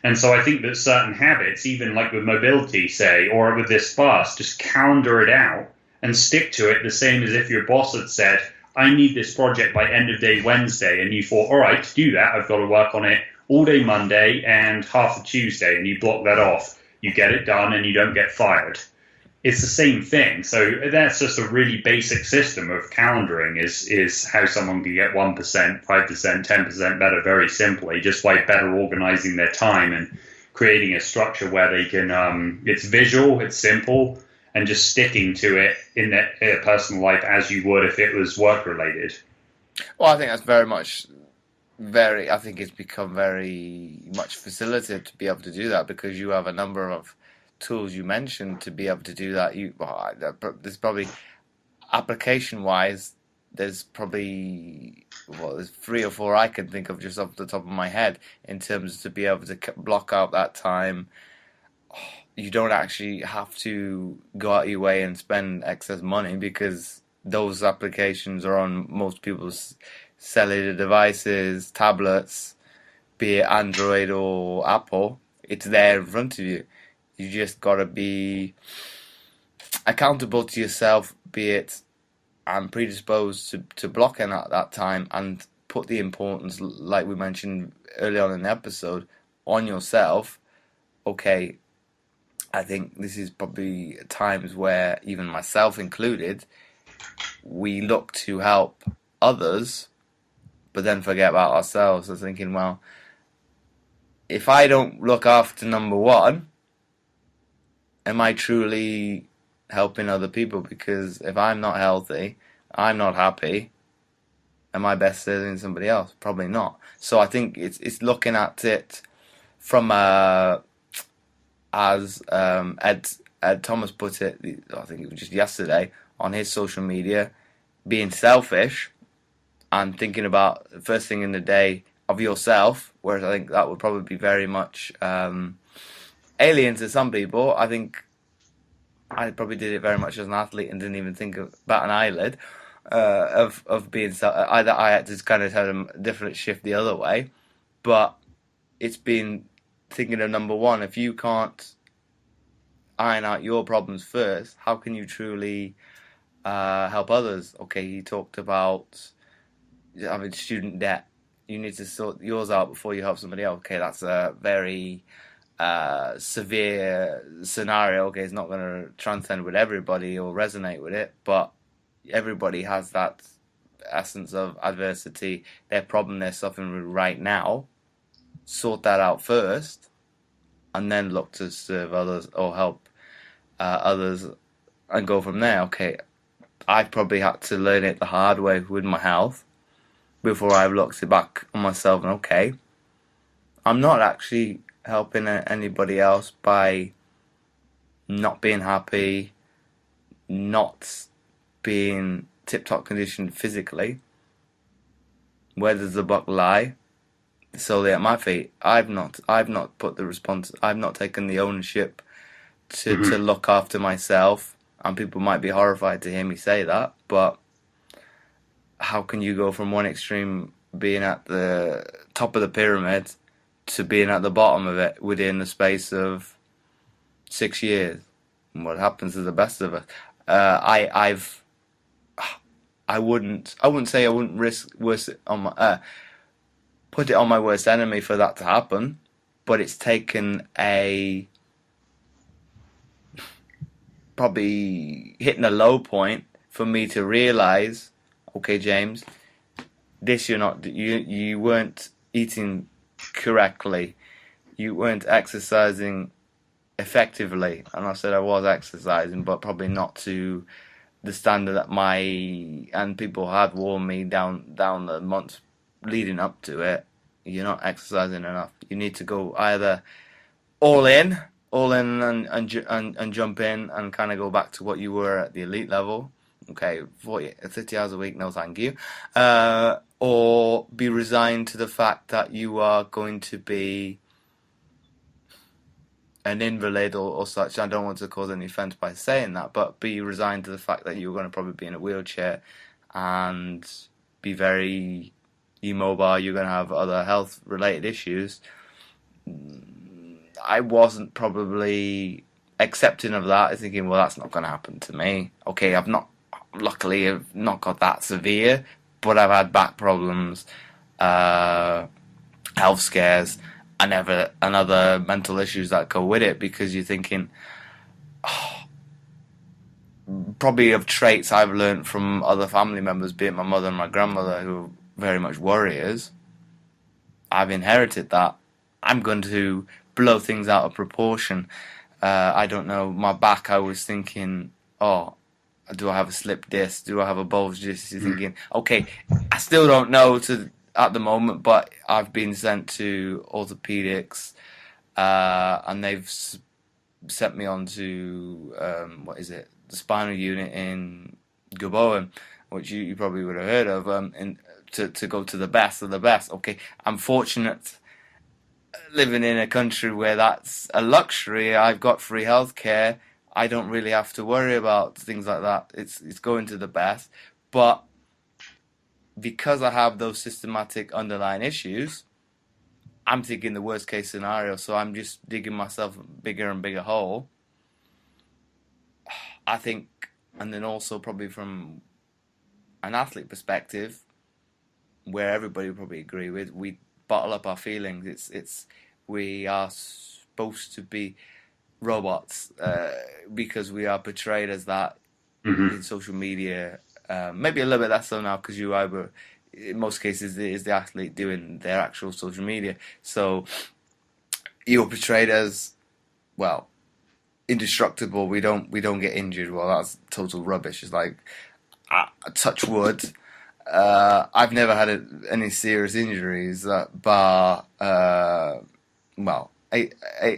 And so I think that certain habits, even like with mobility, say, or with this fast, just calendar it out and stick to it, the same as if your boss had said, I need this project by end of day Wednesday. And you thought, all right, to do that, I've got to work on it all day Monday and half of Tuesday. And you block that off. You get it done and you don't get fired. It's the same thing. So that's just a really basic system of calendaring is how someone can get 1%, 5%, 10% better very simply, just by better organizing their time and creating a structure where they can, it's visual, it's simple, and just sticking to it in their personal life as you would if it was work related. Well, I think that's I think it's become very much facilitated to be able to do that because you have a number of tools you mentioned to be able to do that. There's probably application-wise, there's 3 or 4 I can think of just off the top of my head in terms of to be able to block out that time. You don't actually have to go out your way and spend excess money because those applications are on most people's cellular devices, tablets, be it Android or Apple. It's there in front of you. You just got to be accountable to yourself, be it and predisposed to blocking at that time and put the importance, like we mentioned early on in the episode, on yourself. Okay, I think this is probably times where, even myself included, we look to help others, but then forget about ourselves. So thinking, well, if I don't look after number one, am I truly helping other people? Because if I'm not healthy, I'm not happy, am I best serving somebody else? Probably not. So I think it's looking at it from as Ed Thomas put it, I think it was just yesterday, on his social media, being selfish and thinking about the first thing in the day of yourself, whereas I think that would probably be very much alien to some people. I think I probably did it very much as an athlete and didn't even think about an eyelid of being either I had to kind of have a different shift the other way, but it's been thinking of number one. If you can't iron out your problems first, how can you truly help others? Okay, he talked about having student debt. You need to sort yours out before you help somebody else. Okay, that's a very severe scenario. Okay, it's not going to transcend with everybody or resonate with it, but everybody has that essence of adversity, their problem they're suffering with right now. Sort that out first, and then look to serve others or help others, and go from there. Okay, I've probably had to learn it the hard way with my health before I've looked back on myself and okay, I'm not actually helping anybody else by not being happy, not being tip-top conditioned physically. Where does the buck lie? Solely at my feet. I've not put the I've not taken the ownership to look after myself. And people might be horrified to hear me say that, but how can you go from one extreme, being at the top of the pyramid, to being at the bottom of it within the space of 6 years? And what happens to the best of us? I wouldn't say I wouldn't risk put it on my worst enemy for that to happen, but it's taken probably hitting a low point for me to realize, okay, James, you weren't eating correctly, you weren't exercising effectively. And I said I was exercising, but probably not to the standard that and people had warned me down the months leading up to it. You're not exercising enough. You need to go either all in and jump in and kind of go back to what you were at the elite level. Okay, 30 hours a week, no thank you. Or be resigned to the fact that you are going to be an invalid or such. I don't want to cause any offence by saying that, but be resigned to the fact that you're going to probably be in a wheelchair and be very immobile. You're going to have other health-related issues. I wasn't probably accepting of that, thinking, well, that's not going to happen to me. Okay, luckily, I've not got that severe, but I've had back problems, health scares, and other mental issues that go with it, because you're thinking, probably of traits I've learned from other family members, be it my mother and my grandmother, who are very much warriors. I've inherited that. I'm going to blow things out of proportion. I don't know, my back, I was thinking, oh, do I have a slip disc? Do I have a bulge disc? You're thinking, okay, I still don't know at the moment, but I've been sent to orthopedics, and they've sent me on to, the spinal unit in Gabon, which you probably would have heard of, to go to the best of the best. Okay, I'm fortunate living in a country where that's a luxury. I've got free healthcare. I don't really have to worry about things like that. It's going to the best. But because I have those systematic underlying issues, I'm thinking the worst case scenario. So I'm just digging myself a bigger and bigger hole. I think, and then also probably from an athlete perspective, where everybody would probably agree with, we bottle up our feelings. We are supposed to be robots, because we are portrayed as that in social media. Maybe a little bit less so now, because in most cases, it is the athlete doing their actual social media. So you're portrayed as, well, indestructible. We don't get injured. Well, that's total rubbish. It's like, touch wood. I've never had any serious injuries, bar I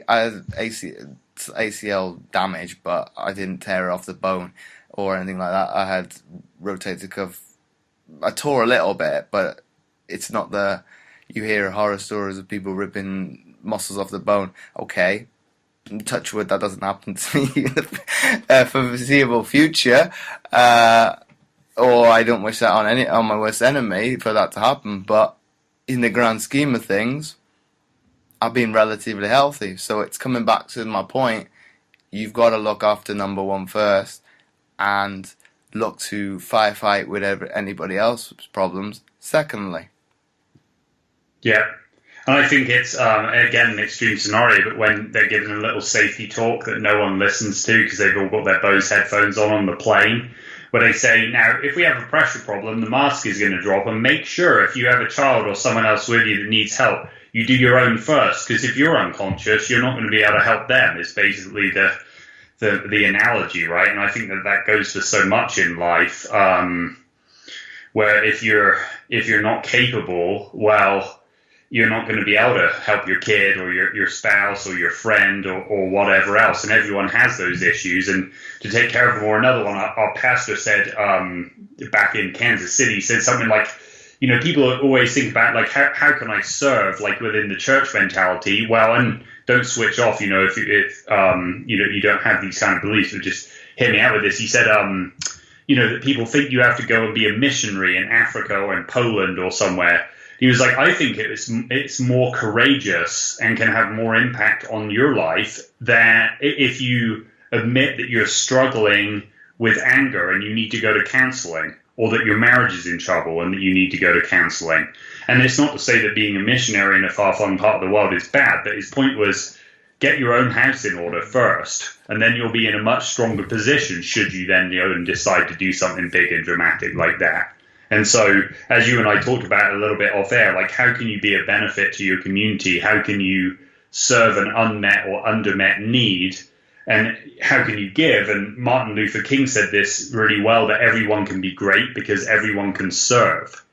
had ACL damage, but I didn't tear off the bone or anything like that. I had rotator cuff. I tore a little bit, but it's not you hear horror stories of people ripping muscles off the bone. Okay, touch wood, that doesn't happen to me for the foreseeable future. Or I don't wish that on my worst enemy for that to happen. But in the grand scheme of things, I've been relatively healthy. So it's coming back to my point. You've got to look after number one first, and look to firefight with anybody else's problems secondly. Yeah. And I think it's, again, an extreme scenario, but when they're given a little safety talk that no one listens to because they've all got their Bose headphones on the plane, where they say, now, if we have a pressure problem, the mask is going to drop, and make sure if you have a child or someone else with you that needs help, you do your own first, because if you're unconscious, you're not going to be able to help them. It's basically the analogy, right? And I think that goes for so much in life, where if you're not capable, well, you're not going to be able to help your kid or your spouse or your friend or whatever else. And everyone has those issues. And to take care of them, or another one, our pastor said back in Kansas City, said something like, people always think about, like, how can I serve, like, within the church mentality? Well, and don't switch off, if you don't have these kind of beliefs, but just hear me out with this. He said, that people think you have to go and be a missionary in Africa or in Poland or somewhere. He was like, I think it's more courageous and can have more impact on your life that if you admit that you're struggling with anger and you need to go to counseling, or that your marriage is in trouble and that you need to go to counseling. And it's not to say that being a missionary in a far-flung part of the world is bad, but his point was, get your own house in order first, and then you'll be in a much stronger position should you then decide to do something big and dramatic like that. And so, as you and I talked about a little bit off air, like, how can you be a benefit to your community? How can you serve an unmet or undermet need? And how can you give? And Martin Luther King said this really well, that everyone can be great because everyone can serve.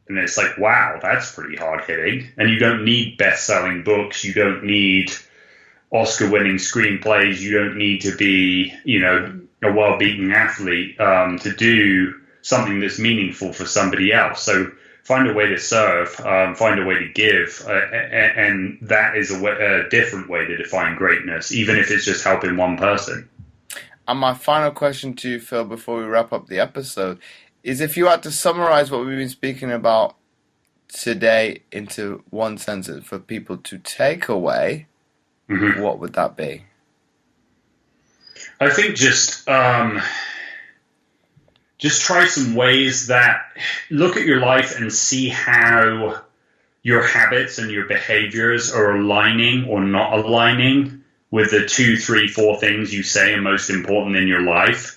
And it's like, wow, that's pretty hard hitting. And you don't need best-selling books. You don't need Oscar-winning screenplays. You don't need to be, a well-beaten athlete to do something that's meaningful for somebody else. So find a way to serve, find a way to give, and that is a different way to define greatness, even if it's just helping one person. And my final question to you, Phil, before we wrap up the episode, is if you had to summarize what we've been speaking about today into one sentence for people to take away, what would that be? I think just try some ways that look at your life and see how your habits and your behaviors are aligning or not aligning with the 2, 3, 4 things you say are most important in your life.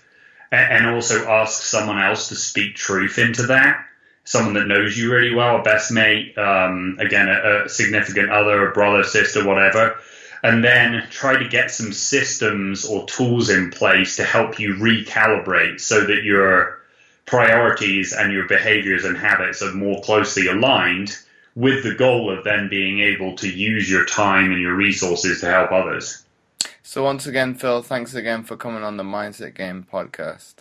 And also ask someone else to speak truth into that. Someone that knows you really well, a best mate, again, a significant other, a brother, sister, whatever. And then try to get some systems or tools in place to help you recalibrate so that your priorities and your behaviors and habits are more closely aligned, with the goal of then being able to use your time and your resources to help others. So once again, Phil, thanks again for coming on the Mindset Game podcast.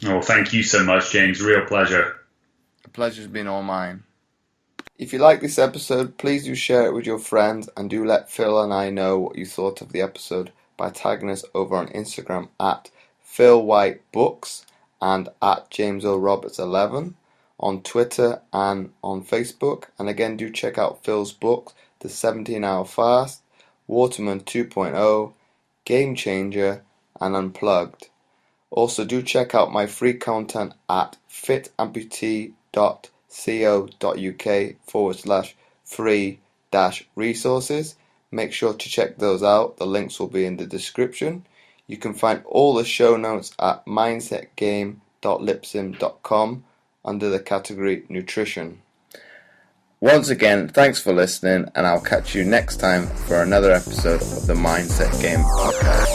Oh, thank you so much, James. Real pleasure. The pleasure's been all mine. If you like this episode, please do share it with your friends, and do let Phil and I know what you thought of the episode by tagging us over on Instagram at PhilWhiteBooks and at JamesORoberts11, on Twitter and on Facebook. And again, do check out Phil's books, The 17-Hour Fast, Waterman 2.0, Game Changer, and Unplugged. Also, do check out my free content at fitamputee.co.uk/free-resources. Make sure to check those out. The links will be in the description. You can find all the show notes at mindsetgame.lipsim.com under the category Nutrition. Once again, thanks for listening, and I'll catch you next time for another episode of the Mindset Game podcast.